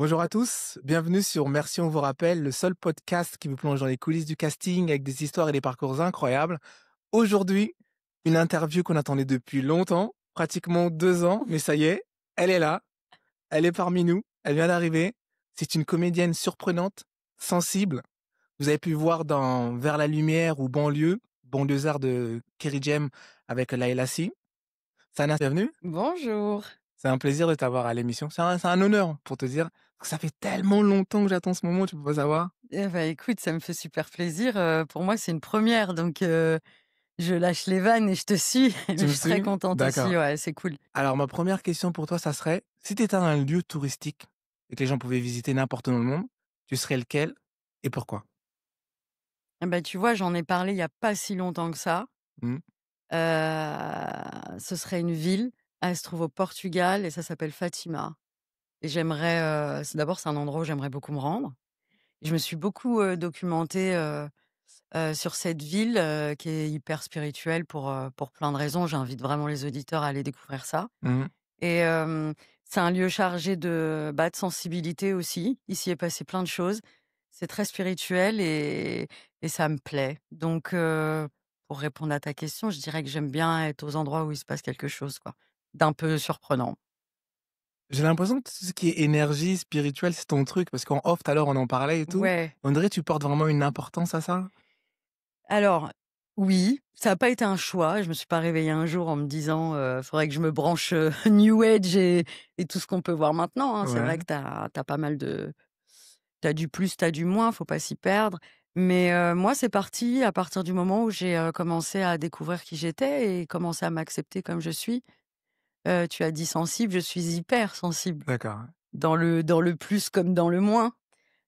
Bonjour à tous, bienvenue sur Merci on vous rappelle, le seul podcast qui vous plonge dans les coulisses du casting avec des histoires et des parcours incroyables. Aujourd'hui, une interview qu'on attendait depuis longtemps, pratiquement 2 ans, mais ça y est, elle est là, elle est parmi nous, elle vient d'arriver. C'est une comédienne surprenante, sensible. Vous avez pu voir dans Vers la lumière ou Banlieusard de Kerry James avec Laila Si. Sana, bienvenue. Bonjour. C'est un plaisir de t'avoir à l'émission. C'est un honneur pour te dire que ça fait tellement longtemps que j'attends ce moment, tu peux pas savoir. Écoute, ça me fait super plaisir, pour moi, c'est une première donc je lâche les vannes et je te suis. Tu Je me suis très suis? contente D'accord. aussi, ouais, c'est cool. Alors ma première question pour toi, ça serait, si tu étais un lieu touristique et que les gens pouvaient visiter n'importe où dans le monde, tu serais lequel et pourquoi? Tu vois, j'en ai parlé il y a pas si longtemps que ça. Mmh. Ce serait une ville, elle se trouve au Portugal et ça s'appelle Fatima et j'aimerais, c'est un endroit où j'aimerais beaucoup me rendre. Je me suis beaucoup, documentée, sur cette ville, qui est hyper spirituelle pour plein de raisons. J'invite vraiment les auditeurs à aller découvrir ça. Mmh. Et c'est un lieu chargé de sensibilité aussi. Il s'y est passé plein de choses. C'est très spirituel et ça me plaît. Donc pour répondre à ta question, je dirais que j'aime bien être aux endroits où il se passe quelque chose, quoi, d'un peu surprenant. J'ai l'impression que tout ce qui est énergie spirituelle, c'est ton truc parce qu'en off, tout à l'heure, on en parlait et tout. Ouais. On dirait que tu portes vraiment une importance à ça? Alors oui, ça a pas été un choix. Je me suis pas réveillée un jour en me disant, «Faudrait que je me branche, New Age et tout ce qu'on peut voir maintenant», hein. C'est Ouais. vrai que t'as pas mal de t'as du plus, t'as du moins, faut pas s'y perdre. Mais moi, c'est parti à partir du moment où j'ai, commencé à découvrir qui j'étais et commencé à m'accepter comme je suis. Tu as dit sensible, je suis hyper sensible, D'accord. dans le plus comme dans le moins.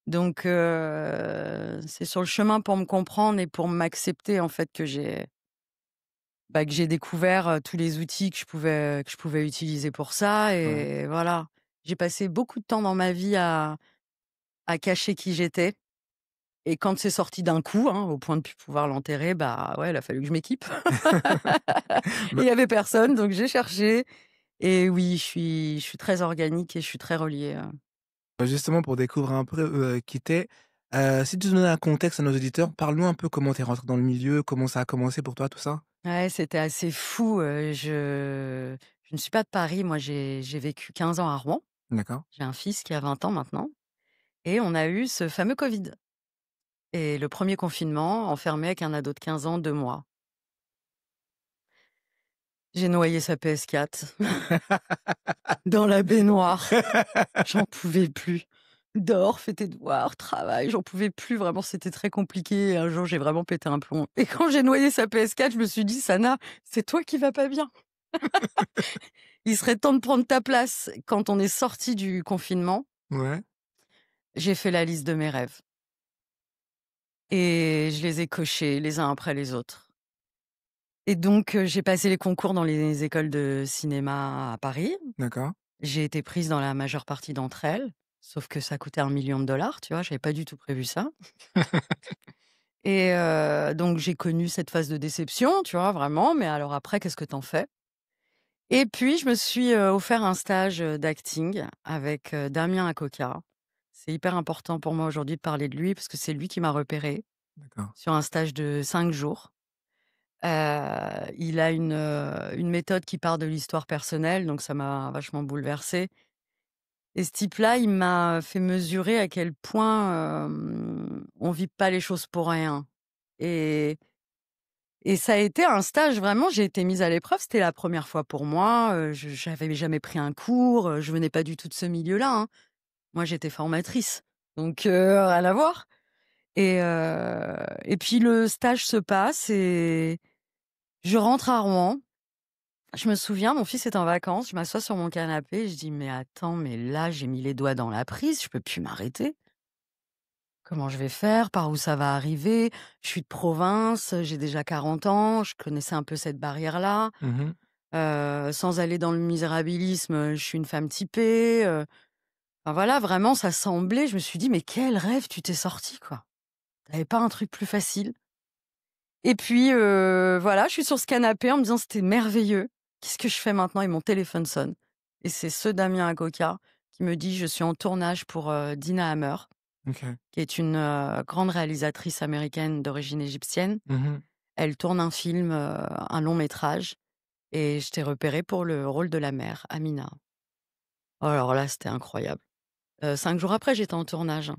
Donc c'est sur le chemin pour me comprendre et pour m'accepter, en fait, que j'ai découvert, tous les outils que je pouvais utiliser pour ça Ouais. et voilà. J'ai passé beaucoup de temps dans ma vie à cacher qui j'étais. Et quand c'est sorti d'un coup, hein, au point de plus pouvoir l'enterrer, bah, ouais, il a fallu que je m'équipe. Bah Il y avait personne, donc j'ai cherché et oui, je suis très organique et je suis très reliée, justement pour découvrir un peu, qui tu es, si tu donnais un contexte à nos auditeurs, parle-nous un peu comment tu es rentré dans le milieu, comment ça a commencé pour toi tout ça? Ouais, c'était assez fou, je ne suis pas de Paris, moi j'ai vécu 15 ans à Rouen. D'accord. J'ai un fils qui a 20 ans maintenant et on a eu ce fameux covid et le premier confinement, enfermé avec un ado de 15 ans, 2 mois. J'ai noyé sa PS4 dans la baignoire. J'en pouvais plus. Dors, fais tes devoirs, travaille, j'en pouvais plus, vraiment, c'était très compliqué et un jour, j'ai vraiment pété un plomb et quand j'ai noyé sa PS4, je me suis dit: «Sana, c'est toi qui vas pas bien. Il serait temps de prendre ta place». Quand on est sortis du confinement, Ouais. j'ai fait la liste de mes rêves et je les ai cochés les uns après les autres et donc j'ai passé les concours dans les écoles de cinéma à Paris. D'accord. J'ai été prise dans la majeure partie d'entre elles, sauf que ça coûtait 1 million de dollars, tu vois? J'avais pas du tout prévu ça. Et donc j'ai connu cette phase de déception, tu vois? Vraiment, mais alors après, qu'est-ce que t'en fais? Et puis je me suis, offert un stage, d'acting avec, Damien Akoka. C'est hyper important pour moi aujourd'hui de parler de lui parce que c'est lui qui m'a repérée D'accord. sur un stage de 5 jours. Il a une méthode qui part de l'histoire personnelle, donc ça m'a vachement bouleversée et ce type-là, il m'a fait mesurer à quel point, on vit pas les choses pour rien et ça a été un stage vraiment, j'ai été mise à l'épreuve. C'était la première fois pour moi, je j'avais jamais pris un cours, je venais pas du tout de ce milieu-là, hein. Moi, j'étais formatrice, donc rien à voir et puis le stage se passe et je rentre à Rouen. Je me souviens, mon fils est en vacances, je m'assois sur mon canapé, je dis: «Mais attends, mais là, j'ai mis les doigts dans la prise, je peux plus m'arrêter. Comment je vais faire? Par où ça va arriver? Je suis de province, j'ai déjà 40 ans, je connaissais un peu cette barrière-là. Mmh mh. Sans aller dans le misérabilisme, je suis une femme typée, enfin voilà, vraiment ça semblait je me suis dit: «Mais quel rêve tu t'es sorti, quoi. Tu pas un truc plus facile?» Et puis, voilà, je suis sur ce canapé en me disant: «C'était merveilleux. Qu'est-ce que je fais maintenant?» Et mon téléphone sonne et c'est ce Damien Akoka qui me dit: «Je suis en tournage pour, Dina Hammer», OK. qui est une, grande réalisatrice américaine d'origine égyptienne. Mmh. Elle tourne un film, un long métrage et je t'ai repéré pour le rôle de la mère, Amina. Oh alors là, c'était incroyable. 5 jours après, j'étais en tournage, hein.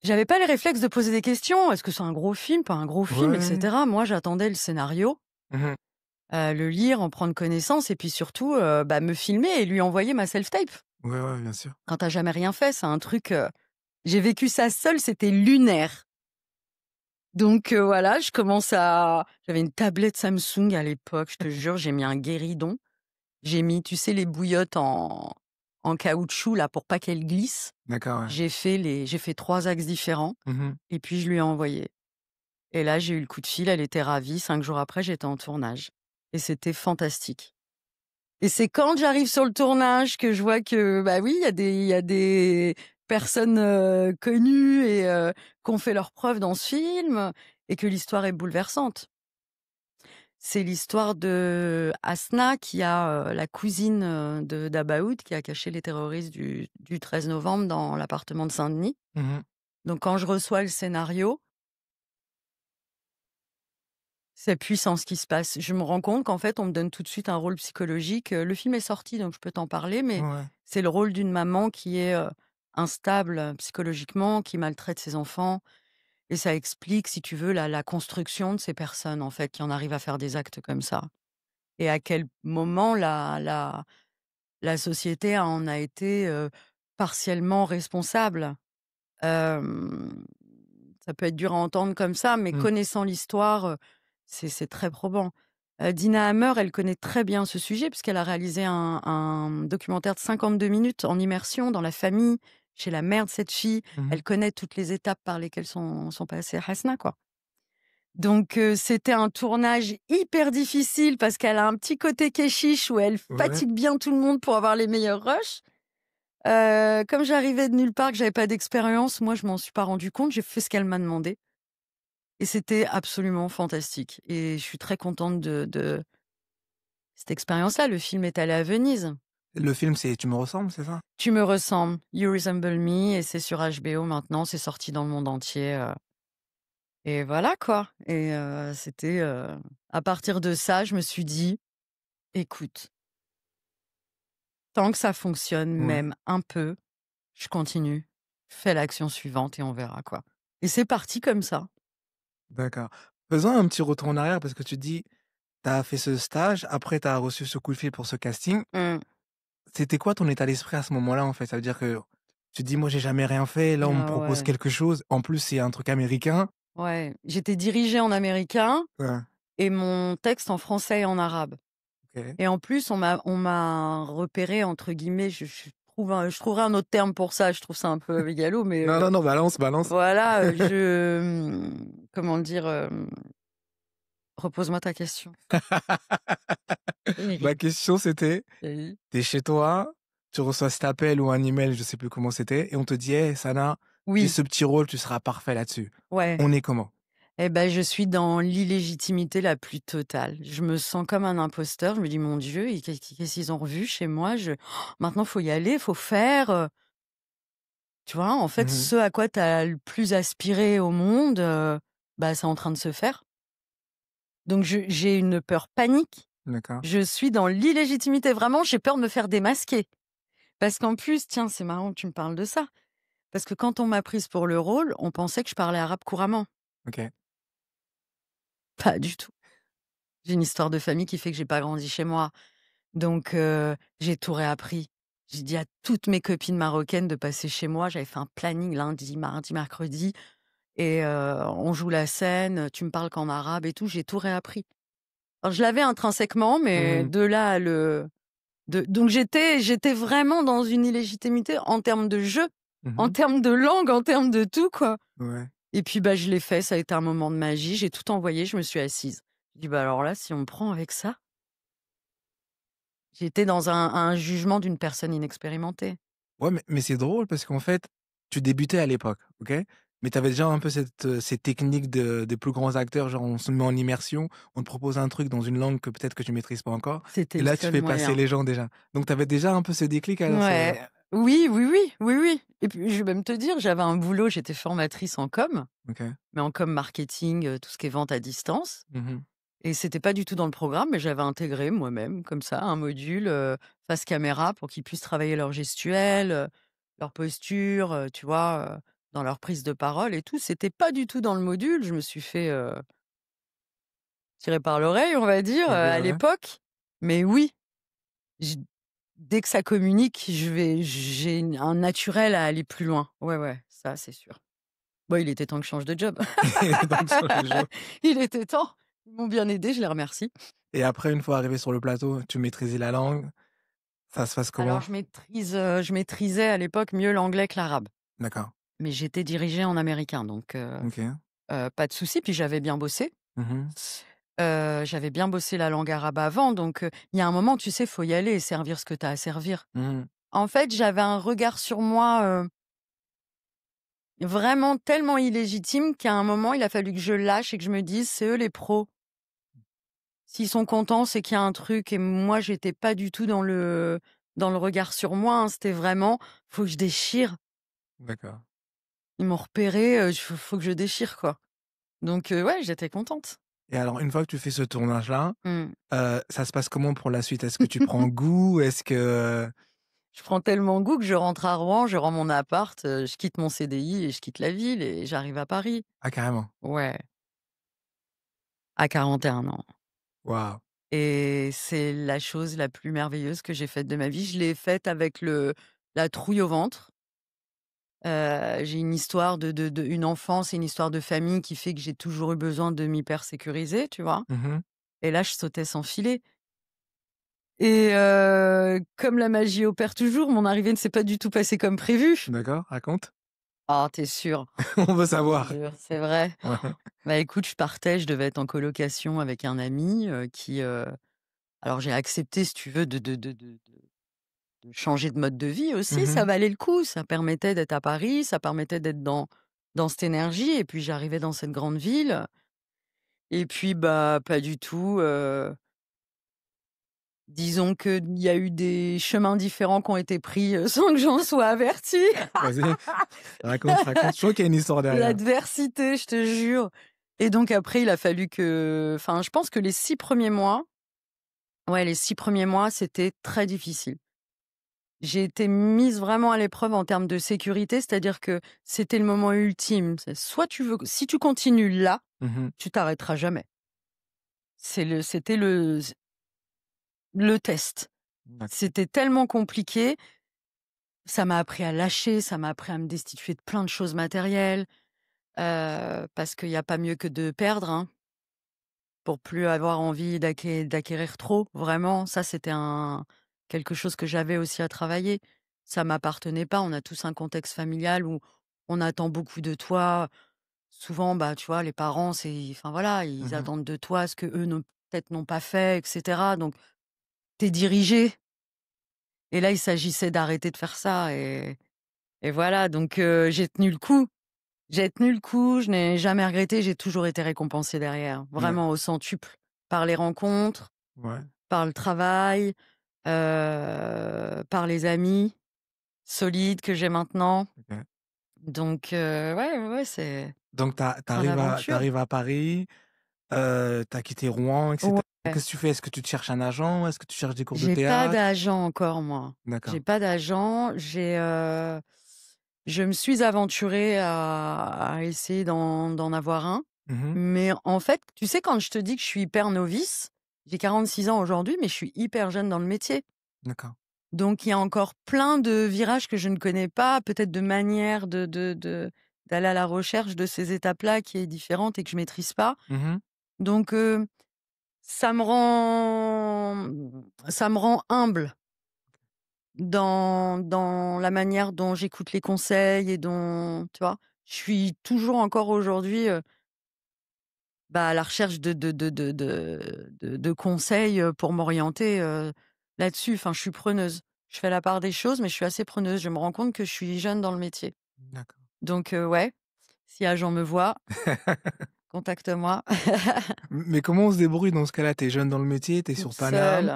J'avais pas les réflexes de poser des questions. Est-ce que c'est un gros film, pas un gros film, et Ouais. cetera. Moi, j'attendais le scénario, Mmh. le lire, en prendre connaissance et puis surtout, me filmer et lui envoyer ma self-tape. Ouais, ouais, bien sûr. Quand tu as jamais rien fait, c'est un truc, j'ai vécu ça seule, c'était lunaire. Donc voilà, j'avais une tablette Samsung à l'époque, je te jure, j'ai mis un guéridon. J'ai mis, tu sais, les bouillottes en caoutchouc là pour pas qu'elles glissent. D'accord, ouais. J'ai fait 3 axes différents Mmh. et puis je lui ai envoyé. Et là, j'ai eu le coup de fil, elle était ravie. 5 jours après, j'étais en tournage et c'était fantastique. Et c'est quand j'arrive sur le tournage que je vois que, bah oui, il y a des personnes, connues et qui ont fait leurs preuves dans ce film et que l'histoire est bouleversante. C'est l'histoire de Hasna qui a, la cousine, de d'Abaoud qui a caché les terroristes du 13 novembre dans l'appartement de Saint-Denis. Mmh. Donc quand je reçois le scénario, c'est puissant ce qui se passe. Je me rends compte qu'en fait, on me donne tout de suite un rôle psychologique. Le film est sorti, donc je peux t'en parler, mais Ouais. c'est le rôle d'une maman qui est, instable, psychologiquement, qui maltraite ses enfants et ça explique, si tu veux, la construction de ces personnes, en fait, qui en arrivent à faire des actes comme ça et à quel moment la société en a été, partiellement responsable. Hem, Ça peut être dur à entendre comme ça, mais Mmh. connaissant l'histoire, c'est très probant. Dina Hammer, elle connaît très bien ce sujet puisqu'elle a réalisé un documentaire de 52 minutes en immersion dans la famille, chez la mère de cette fille. Mmh. Elle connaît toutes les étapes par lesquelles sont passées Hasna, quoi. Donc c'était un tournage hyper difficile parce qu'elle a un petit côté kéchiche où elle Ouais. fatigue bien tout le monde pour avoir les meilleurs rushs. Comme j'arrivais de nulle part, que j'avais pas d'expérience, moi je m'en suis pas rendu compte, j'ai fait ce qu'elle m'a demandé et c'était absolument fantastique et je suis très contente de cette expérience-là. Le film est allé à Venise. Le film, c'est «Tu me ressembles», c'est ça? Tu me ressembles, You Resemble Me et c'est sur HBO maintenant, c'est sorti dans le monde entier, et voilà quoi et c'était, à partir de ça, je me suis dit: «Écoute, tant que ça fonctionne Ouais, même un peu, je continue, je fais l'action suivante et on verra quoi» et c'est parti comme ça. d'accord. Faisons un petit retour en arrière parce que tu dis, tu as fait ce stage, après tu as reçu ce coup de fil pour ce casting. Mmh. C'était quoi ton état d'esprit à ce moment-là, en fait? Ça veut dire que tu te dis: «Moi, j'ai jamais rien fait, là, on me Ah propose ouais, quelque chose. En plus, c'est un truc américain». ouais. J'étais dirigée en américain Ouais, et mon texte en français et en arabe OK. et en plus on m'a «repérée» entre guillemets, je trouverai un autre terme pour ça, je trouve ça un peu mégalo mais Non, non, non, balance, balance. voilà, comment dire? Repose-moi ta question. Ma question, c'était, Oui. tu es chez toi, tu reçois cet appel ou un email, je sais plus comment c'était, et on te dit: «Hey, Sana, j'ai Oui, ce petit rôle, tu seras parfait là-dessus». ouais. On est comment? Et ben, je suis dans l'illégitimité la plus totale. Je me sens comme un imposteur. Je me dis: «Mon Dieu, et qu'est-ce qu'ils ont revu chez moi? Maintenant, faut y aller, faut faire», tu vois? En fait, Mmh. ce à quoi tu as le plus aspiré au monde, c'est en train de se faire. Donc j'ai une peur panique. D'accord. Je suis dans l'illégitimité. Vraiment, j'ai peur de me faire démasquer. Parce qu'en plus, tiens, c'est marrant que tu me parles de ça. Parce que quand on m'a prise pour le rôle, on pensait que je parlais arabe couramment. OK. Pas du tout. J'ai une histoire de famille qui fait que j'ai pas grandi chez moi. Donc j'ai tout réappris. J'ai dit à toutes mes copines marocaines de passer chez moi. J'avais fait un planning lundi, mardi, mercredi et on joue la scène, tu me parles qu'en arabe et tout, j'ai tout réappris. Alors je l'avais intrinsèquement, mais Mmh. de là à le de donc j'étais vraiment dans une illégitimité en termes de jeu, en Mmh. termes de langue, en termes de tout, quoi. Ouais. Et puis, je l'ai fait, ça a été un moment de magie, j'ai tout envoyé, je me suis assise. J'ai dit: «Bah, alors là, si on me prend avec ça». J'étais dans un jugement d'une personne inexpérimentée. Ouais, mais c'est drôle parce qu'en fait, tu débutais à l'époque, OK? Mais tu avais déjà un peu ces techniques des plus grands acteurs, genre on se met en immersion, on te propose un truc dans une langue que peut-être que tu maîtrises pas encore, C'était et le là tu seul fais passer moyen. les gens déjà. Donc tu avais déjà un peu ce déclic alors c'est Ouais. Oui, oui, oui, oui, oui. Et puis, je vais même te dire, j'avais un boulot, j'étais formatrice en com, OK. mais en com marketing, tout ce qui est vente à distance. Mmh. Et c'était pas du tout dans le programme, mais j'avais intégré moi-même, comme ça, un module, face caméra pour qu'ils puissent travailler leur gestuelle, leur posture, tu vois, dans leur prise de parole et tout. C'était pas du tout dans le module. Je me suis fait, tirer par l'oreille, on va dire, OK, à ouais. l'époque. Mais oui, j dès que ça communique, j'ai un naturel à aller plus loin. Ouais, ouais, ça, c'est sûr. Bon, il était temps que je change de job. Donc sur les jours Il était temps. Ils m'ont bien aidé, je les remercie. et après une fois arrivé sur le plateau, tu maîtrisais la langue, ça se passe Alors comment? je maîtrisais à l'époque mieux l'anglais que l'arabe, D'accord. mais j'étais dirigée en américain donc OK. pas de souci. Puis j'avais bien bossé. Mmh. J'avais bien bossé la langue arabe avant donc il y a un moment, tu sais, faut y aller et servir ce que tu as à servir. Mmh. En fait, j'avais un regard sur moi, vraiment tellement illégitime qu'à un moment, il a fallu que je lâche et que je me dise: «C'est eux les pros. S'ils sont contents, c'est qu'il y a un truc» et moi, j'étais pas du tout dans le regard sur moi, hein. C'était vraiment: «Faut que je déchire». D'accord. Ils m'ont repéré, faut que je déchire, quoi. Donc ouais, j'étais contente. Et alors une fois que tu fais ce tournage-là, Mmh. ça se passe comment pour la suite? Est-ce que tu prends goût? Est-ce que Je prends tellement goût que je rentre à Rouen, je rends mon appart, je quitte mon CDI et je quitte la ville et j'arrive à Paris. ah carrément. Ouais, à 41 ans Waouh! et c'est la chose la plus merveilleuse que j'ai faite de ma vie. Je l'ai faite avec la trouille au ventre. J'ai une histoire de une enfance et une histoire de famille qui fait que j'ai toujours eu besoin de m'hyper sécuriser, tu vois? Mmh. Et là, je sautais sans filet. Et comme la magie opère toujours, mon arrivée ne s'est pas du tout passée comme prévu. D'accord, raconte. Ah, tu es sûr? On veut Je te savoir. jure, c'est vrai. Ouais. Bah, écoute, je devais être en colocation avec un ami, qui, alors j'ai accepté si tu veux de changer de mode de vie aussi, ça Mmh. valait le coup. Ça permettait d'être à Paris, ça permettait d'être dans cette énergie et puis j'arrivais dans cette grande ville et puis, bah, pas du tout, disons qu'il y a eu des chemins différents qui ont été pris, sans que j'en sois avertie. Vas-y, raconte, raconte. Je crois qu'il y a une histoire derrière. L'adversité, je te jure. Et donc après, il a fallu que enfin, je pense que les 6 premiers mois, ouais, les 6 premiers mois, c'était très difficile. J'ai été mise vraiment à l'épreuve en termes de sécurité, c'est-à-dire que c'était le moment ultime. C'est soit tu veux si tu continues là, Mmh. tu t'arrêteras jamais. C'était le test. D'accord. C'était tellement compliqué. Ça m'a appris à lâcher, ça m'a appris à me destituer de plein de choses matérielles, parce qu'il y a pas mieux que de perdre, hein, pour plus avoir envie d'acquérir trop, vraiment. Ça, c'était quelque chose que j'avais aussi à travailler. Ça m'appartenait pas. On a tous un contexte familial où on attend beaucoup de toi. Souvent, bah, tu vois, les parents, enfin voilà, ils Mmh. attendent de toi ce que eux peut-être n'ont pas fait, et cetera. Donc, t'es dirigé. Et là, il s'agissait d'arrêter de faire ça et voilà. Donc, j'ai tenu le coup. J'ai tenu le coup, je n'ai jamais regretté, j'ai toujours été récompensée derrière, vraiment D'accord. au centuple, par les rencontres, Ouais. par le travail, par les amis solides que j'ai maintenant. OK. Donc ouais, ouais, ouais, c'est Donc plein tu d'aventures. arrives à Paris, tu as quitté Rouen et cetera. Ouais. Qu'est-ce que tu fais? Est-ce que tu te cherches un agent? Est-ce que tu cherches des cours de J'ai pas théâtre? d'agent encore moi. J'ai D'accord. pas d'agent, je me suis aventurée à essayer d'en avoir un. Mmh. Mais en fait, tu sais, quand je te dis que je suis hyper novice, j'ai 46 ans aujourd'hui, mais je suis hyper jeune dans le métier. D'accord. Donc il y a encore plein de virages que je ne connais pas, peut-être de manière d'aller à la recherche de ces étapes-là qui est différente et que je maîtrise pas. Mmh. Donc ça me rend ça me rend humble dans la manière dont j'écoute les conseils et dont tu vois? Je suis toujours encore aujourd'hui, bah, à la recherche de conseils, pour m'orienter, là-dessus. Enfin, je suis preneuse. Je fais la part des choses, mais je suis assez preneuse. Je me rends compte que je suis jeune dans le métier. D'accord. Donc ouais, Si agent me voit, contacte-moi. Mais comment on se débrouille dans ce cas-là? Tu es jeune dans le métier, tu es Toute sur Paname.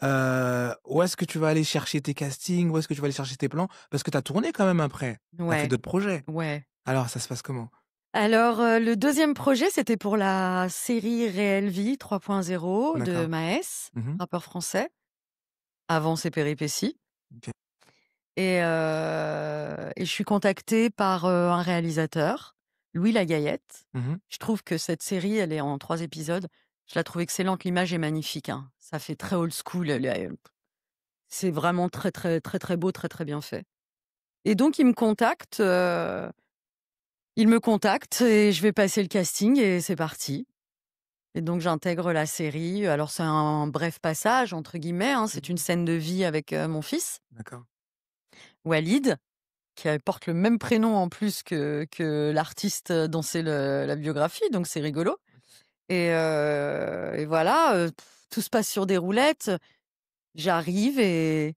seule. Où est-ce que tu vas aller chercher tes castings? Où est-ce que tu vas aller chercher tes plans? Parce que tu as tourné quand même après. Tu as fait Ouais, d'autres projets. ouais. Alors ça se passe comment? Alors, le 2e projet, c'était pour la série Réelle Vie 3.0 de D'accord. Maes, Mmh. rappeur français, avant ses péripéties. OK. Et je suis contactée par, un réalisateur, Louis Lagayette. Mmh. Je trouve que cette série, elle est en 3 épisodes. Je la trouve excellente, l'image est magnifique, hein. Ça fait très old school, c'est vraiment très, très, très, très beau, très, très bien fait. Et donc il me contacte et je vais passer le casting et c'est parti. Et donc j'intègre la série. Alors c'est un «bref passage» entre guillemets, hein, c'est une Mmh. scène de vie avec, mon fils, D'accord. Walid, qui porte le même prénom en plus que l'artiste dont c'est la biographie, donc c'est rigolo. Et voilà, tout se passe sur des roulettes. J'arrive et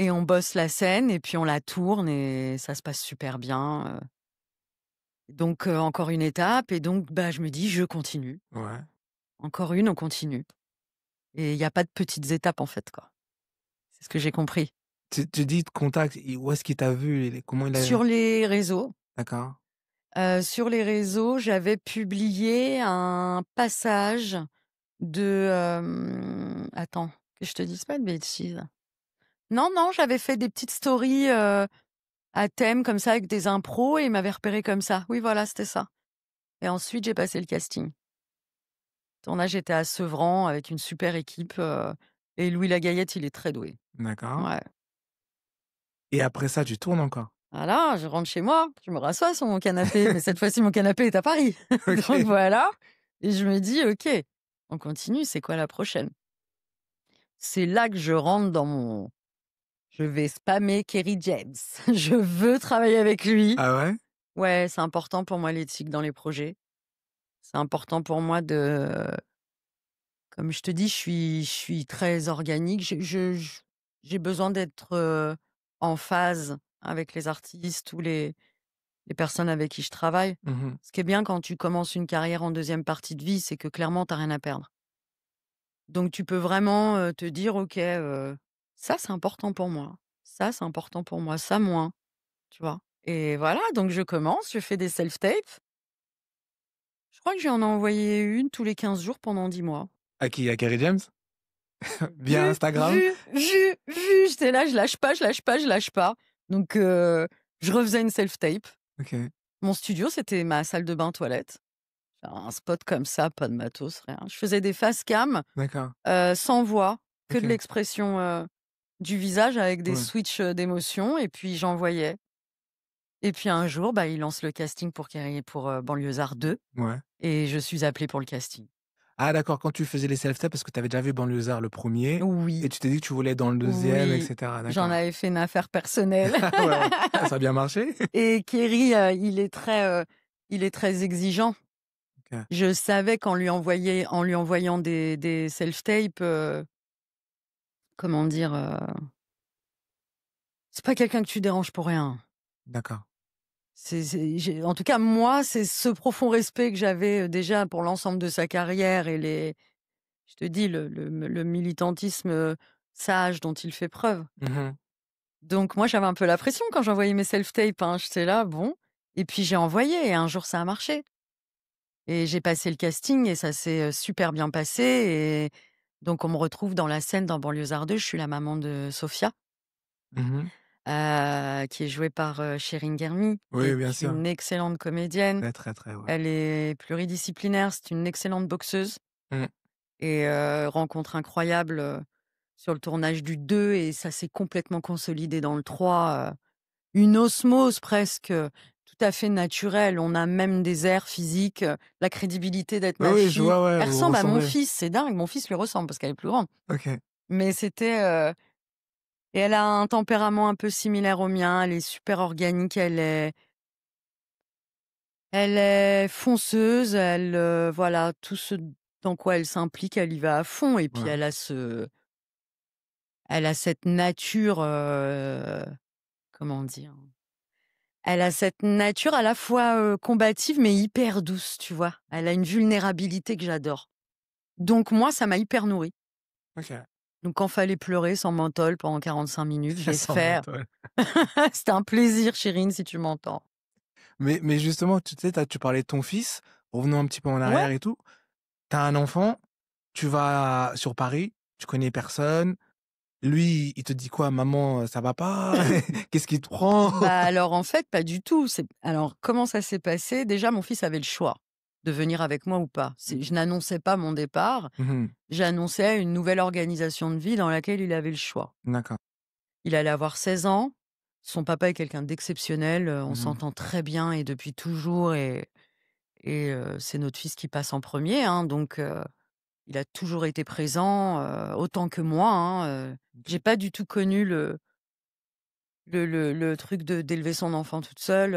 on bosse la scène et puis on la tourne et ça se passe super bien, donc encore une étape et donc bah, je me dis: «Je continue». Ouais. Encore une, on continue et il y a pas de petites étapes en fait, quoi. C'est ce que j'ai compris. Tu dis contact, où est-ce qu'il t'a vu? Comment il a Sur les réseaux, d'accord. j'avais publié un passage de, attends, que je te dise pas de bêtises. Non, non, j'avais fait des petites stories, à thème comme ça avec des impros et il m'avait repéré comme ça. Oui, voilà, c'était ça et ensuite j'ai passé le casting. Le tournage était à Sevran avec une super équipe, et Louis Lagayette, il est très doué. D'accord. Ouais. Et après ça, tu tournes encore? Voilà, je rentre chez moi, je me rassois sur mon canapé, mais cette fois-ci, mon canapé est à Paris. Donc OK. voilà, et je me dis: «OK, on continue, c'est quoi la prochaine?» C'est là que je rentre dans mon je vais spammer Kerry James. Je veux travailler avec lui. Ah ouais? Ouais, c'est important pour moi l'éthique dans les projets. C'est important pour moi comme je te dis, je suis très organique. J'ai besoin d'être, en phase avec les artistes ou les personnes avec qui je travaille. Mmh. Ce qui est bien quand tu commences une carrière en deuxième partie de vie, c'est que clairement, tu as rien à perdre. Donc tu peux vraiment, te dire: «OK, ça, c'est important pour moi. Ça, c'est important pour moi. Ça, moins». Tu vois? Et voilà, donc je commence, je fais des self-tapes. Je crois que j'en ai envoyé une tous les 15 jours pendant 10 mois. À qui? À Kerry James? Via Vu, Instagram? vu, vu, vu, j'étais là, je lâche pas, je lâche pas, je lâche pas. Donc je refaisais une self-tape. OK. Mon studio, c'était ma salle de bain toilette. Un spot comme ça, pas de matos, rien. Je faisais des face cam, D'accord. sans voix, que de OK. l'expression, du visage avec des Ouais. switches, d'émotions et puis j'envoyais. Et puis un jour, bah, ils lancent le casting pour Banlieusards 2 Ouais. et je suis appelée pour le casting. Ah d'accord, quand tu faisais les self-tape parce que tu avais déjà vu Banlieusards le premier et Oui, tu t'es dit que tu voulais être dans le deuxième et oui, cetera, j'en d'accord. avais fait une affaire personnelle. Ouais, ouais. Ah, ça a bien marché? Et Kerry, il est très exigeant. OK. Je savais en lui envoyant des self-tapes, comment dire? C'est pas quelqu'un que tu déranges pour rien. D'accord. En tout cas, moi, c'est ce profond respect que j'avais, déjà pour l'ensemble de sa carrière et je te dis le militantisme, sage dont il fait preuve. Mmh. Donc moi, j'avais un peu la pression quand j'envoyais mes self-tapes, hein. J'étais là, bon et puis j'ai envoyé et un jour ça a marché et j'ai passé le casting et ça s'est, super bien passé et donc on me retrouve dans la scène dans Banlieusards 2. Je suis la maman de Sophia, Mmh. qui est jouée par, Chérine Germy, qui Oui, est bien sûr. une excellente comédienne. Très, très, très, ouais. Elle est pluridisciplinaire, c'est une excellente boxeuse Mmh. et rencontre incroyable, sur le tournage du 2 et ça s'est complètement consolidé dans le 3. Une osmose presque, tout à fait naturelle. On a même des airs physiques, la crédibilité d'être Oui, ma oui, je fille. vois, ouais, Elle vous vous ressemble à mon ressemblez. fils, c'est dingue. Mon fils lui ressemble parce qu'elle est plus grande. OK. Mais et elle a un tempérament un peu similaire au mien. Elle est super organique, elle est fonceuse, voilà, tout ce dans quoi elle s'implique, elle y va à fond et puis Ouais. elle a cette nature, comment dire? Elle a cette nature à la fois, combative, mais hyper douce, tu vois? Elle a une vulnérabilité que j'adore. Donc moi, ça m'a hyper nourrie. OK. Donc quand fallait pleurer sans menthol pendant 45 minutes, je l'ai Sans fait. mental. C'était un plaisir, Chérine, si tu m'entends. Mais justement, tu sais, tu parlais de ton fils, revenons un petit peu en Ouais. arrière et tout. Tu as un enfant, tu vas sur Paris, tu connais personne. Lui, il te dit quoi? «Maman, ça va pas?» Qu'est-ce qui te prend? Bah, alors, en fait, pas du tout. Alors, comment ça s'est passé? Déjà, mon fils avait le choix de venir avec moi ou pas. Je n'annonçais pas mon départ, Mmh. j'annonçais une nouvelle organisation de vie dans laquelle il avait le choix. D'accord. Il allait avoir 16 ans. Son papa est quelqu'un d'exceptionnel, on Mmh. s'entend très bien et depuis toujours et c'est notre fils qui passe en premier, hein, donc il a toujours été présent, autant que moi, hein. OK. J'ai pas du tout connu le truc d'élever son enfant toute seule,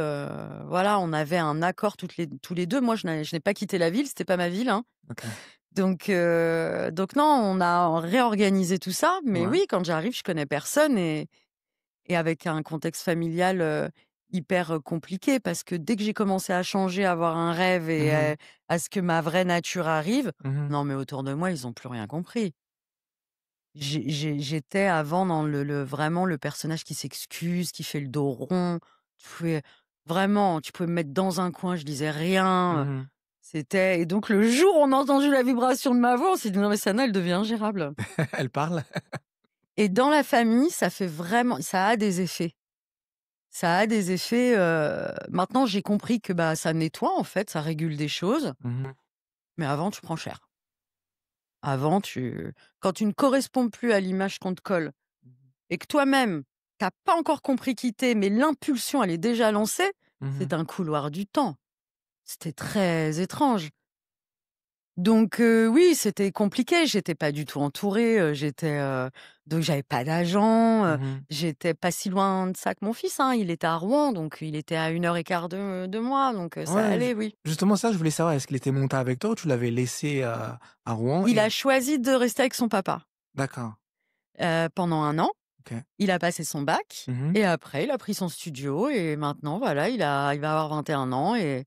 voilà, on avait un accord tous les 2. Moi, je n'ai pas quitté la ville, c'était pas ma ville, hein. OK. Donc non, on a réorganisé tout ça, mais Ouais. oui, quand j'arrive, je connais personne et avec un contexte familial, hyper, compliqué parce que dès que j'ai commencé à changer, à avoir un rêve et Mmh. à ce que ma vraie nature arrive, Mmh. non mais autour de moi, ils ont plus rien compris. J'étais avant dans vraiment le personnage qui s'excuse, qui fait le dos rond. Tu pouvais me mettre dans un coin, je disais rien, Mmh. c'était et donc le jour où on a entendu la vibration de ma voix, on s'est dit: «Non mais Sana, elle devient ingérable» Elle parle? et dans la famille, ça a des effets. Ça a des effets, maintenant j'ai compris que, bah, ça nettoie en fait, ça régule des choses, Mmh. mais avant tu prends cher. Avant tu Quand tu ne corresponds plus à l'image qu'on te colle et que toi-même, tu as pas encore compris qui tu es, mais l'impulsion elle est déjà lancée, Mmh. c'est un couloir du temps. C'était très étrange. Donc oui, c'était compliqué, j'étais pas du tout entourée, donc j'avais pas d'agent, Mmh. j'étais pas si loin de ça que mon fils, hein. Il était à Rouen, donc il était à 1 heure et quart de moi, donc ça Ouais, allait, oui. justement ça, je voulais savoir, est-ce qu'il était monté avec toi ou tu l'avais laissé, à Rouen Il a et choisi de rester avec son papa, d'accord, pendant 1 an. OK. Il a passé son bac Mmh. et après il a pris son studio et maintenant voilà, il va avoir 21 ans et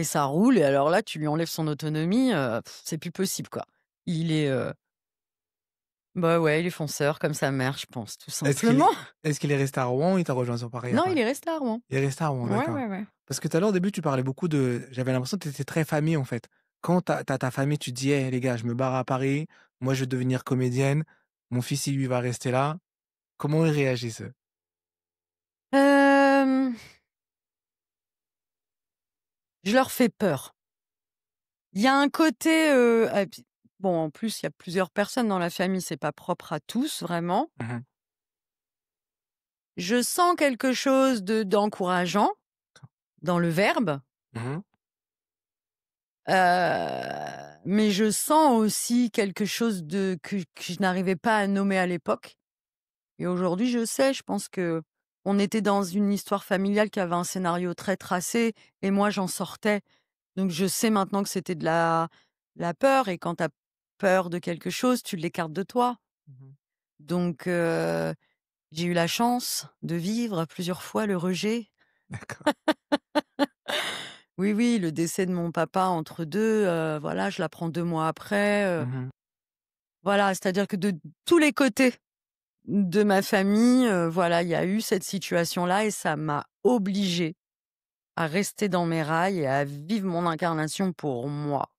ça roule et alors là, tu lui enlèves son autonomie, c'est plus possible, quoi. Il est, bah, ouais, il est fonceur comme sa mère, je pense, tout Est-ce qu'il simplement. est-ce qu'il est resté à Rouen ou il t'a rejoint sur Paris Non, après? il est resté à Rouen. Il est resté à Rouen, Ouais, d'accord. ouais, ouais. Parce que tout à l'heure, au début, tu parlais beaucoup de j'avais l'impression que tu étais très famille, en fait. Quand tu as ta famille, tu dis: «Hey les gars, je me barre à Paris, moi je vais devenir comédienne, mon fils, il lui, va rester là». Comment ils réagissent eux? Hem, je leur fais peur. Il y a un côté, et puis bon, en plus, il y a plusieurs personnes dans la famille, c'est pas propre à tous, vraiment. Mmh. Je sens quelque chose d'encourageant dans le verbe, Mmh. mais je sens aussi quelque chose que je n'arrivais pas à nommer à l'époque et aujourd'hui, je sais, je pense qu'on était dans une histoire familiale qui avait un scénario très tracé et moi, j'en sortais. Donc je sais maintenant que c'était de la peur et quand tu as peur de quelque chose, tu l'écartes de toi. Mmh. Donc j'ai eu la chance de vivre plusieurs fois le rejet. D'accord. Oui, oui, le décès de mon papa entre 2, voilà, je l'apprends 2 mois après, Mmh. voilà, c'est-à-dire que de tous les côtés de ma famille, voilà, il y a eu cette situation-là et ça m'a obligée à rester dans mes rails et à vivre mon incarnation pour moi.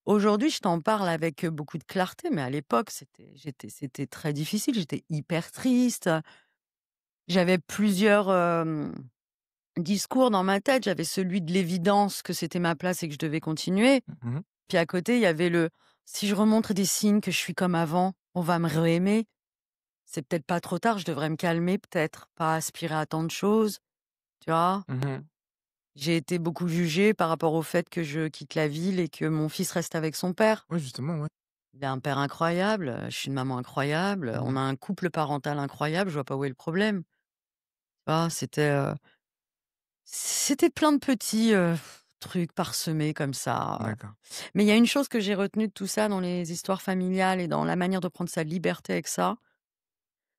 Aujourd'hui, je t'en parle avec, beaucoup de clarté, mais à l'époque, c'était très difficile. J'étais hyper triste. J'avais plusieurs, discours dans ma tête. J'avais celui de l'évidence que c'était ma place et que je devais continuer. Mmh. Puis à côté, il y avait le: «Si je remontre des signes que je suis comme avant, on va me réaimer. C'est peut-être pas trop tard, je devrais me calmer peut-être, pas aspirer à tant de choses». Tu vois? Mmh. J'ai été beaucoup jugée par rapport au fait que je quitte la ville et que mon fils reste avec son père. Ouais, justement, ouais. Il a un père incroyable, je suis une maman incroyable, on Mmh. a un couple parental incroyable, je vois pas où est le problème. Tu vois? C'était plein de petits, trucs parsemés comme ça. D'accord. Mais il y a une chose que j'ai retenue de tout ça dans les histoires familiales et dans la manière de prendre sa liberté avec ça,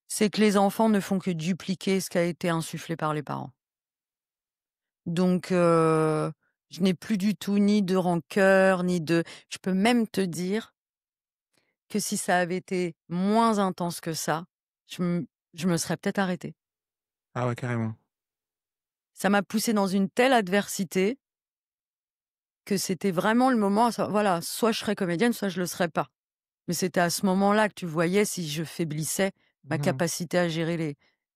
c'est que les enfants ne font que dupliquer ce qui a été insufflé par les parents. Donc, je n'ai plus du tout ni de rancœur, ni de je peux même te dire que si ça avait été moins intense que ça, je me serais peut-être arrêtée. Ah ouais, carrément. Ça m'a poussée dans une telle adversité que c'était vraiment le moment, voilà, soit je serais comédienne, soit je le serais pas. Mais c'était à ce moment-là que tu voyais si je faiblissais ma Mmh. capacité à gérer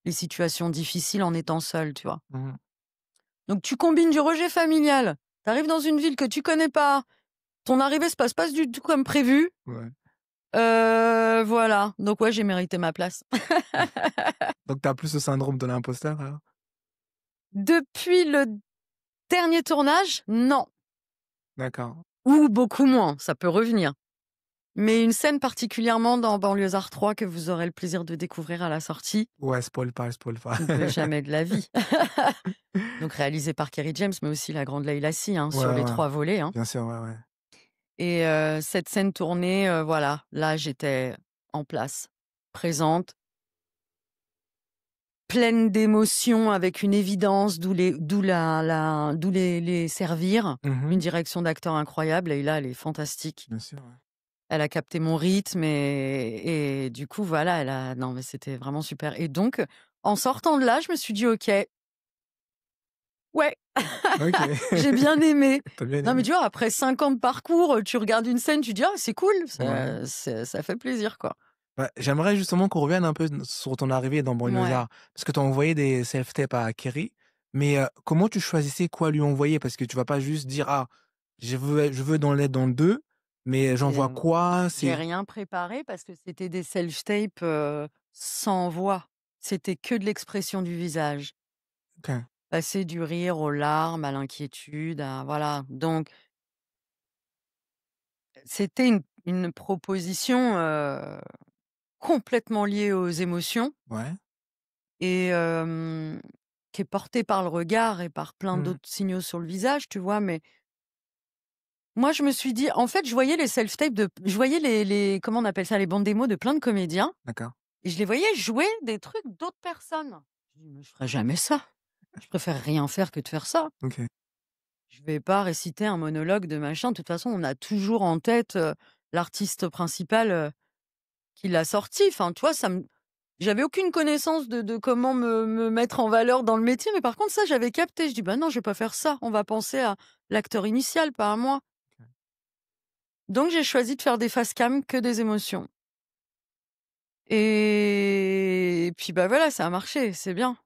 les situations difficiles en étant seule, tu vois? Mmh. Donc tu combines du rejet familial, tu arrives dans une ville que tu connais pas, ton arrivée se passe pas du tout comme prévu, Ouais. voilà. Donc ouais, j'ai mérité ma place. Donc t'as plus le syndrome de l'imposteur, alors? Depuis le dernier tournage, non. D'accord. Ou beaucoup moins, ça peut revenir. Mais une scène particulièrement dans Banlieusard 3 que vous aurez le plaisir de découvrir à la sortie, Ouais, spoil pas, spoil pas. jamais de la vie. Donc réalisé par Kerry James, mais aussi la grande Leila Si, hein, Ouais, sur les ouais, 3 volets, hein. bien sûr, ouais, ouais. Et cette scène tournée, voilà, là j'étais en place, présente, pleine d'émotions, avec une évidence, d'où les servir. Une Mmh. direction d'acteur incroyable, et là elle est fantastique. Bien sûr, ouais. Elle a capté mon rythme et du coup voilà, non mais c'était vraiment super. Et donc, en sortant de là, je me suis dit: «OK, ouais, OK. j'ai bien aimé». Tu bien Non mais aimé? tu vois, après 5 ans de parcours, tu regardes une scène, tu dis: «Ah c'est cool, Ouais. ça fait plaisir quoi». Bah, j'aimerais justement qu'on revienne un peu sur ton arrivée dans Ouais. Banlieusard. Parce que tu as envoyé des self-tapes à Kerry, mais comment tu choisissais quoi lui envoyer? Parce que tu vas pas juste dire: «Ah, je veux dans le 2, mais j'envoie quoi?» J'ai C'est rien préparé parce que c'était des self-tapes, sans voix. C'était que de l'expression du visage. OK. Passer du rire aux larmes, à l'inquiétude, à voilà. Donc c'était une proposition, complètement liée aux émotions Ouais. et qui est portée par le regard et par plein Mmh. d'autres signaux sur le visage, tu vois? Mais moi, je me suis dit en fait, je voyais les self-tapes je voyais les comment on appelle ça? Les bandes démos de plein de comédiens D'accord. et je les voyais jouer des trucs d'autres personnes. Je dis: «Mais je ferais jamais ça. Je préfère rien faire que de faire ça. OK. Je vais pas réciter un monologue de machin». De toute façon, on a toujours en tête, l'artiste principal, qui l'a sorti. Enfin, tu vois, j'avais aucune connaissance de comment me mettre en valeur dans le métier, mais par contre ça, j'avais capté. Je dis: «Bah non, je vais pas faire ça. On va penser à l'acteur initial, pas à moi». Donc j'ai choisi de faire des face cam, que des émotions. Et puis, bah, voilà, ça a marché, c'est bien.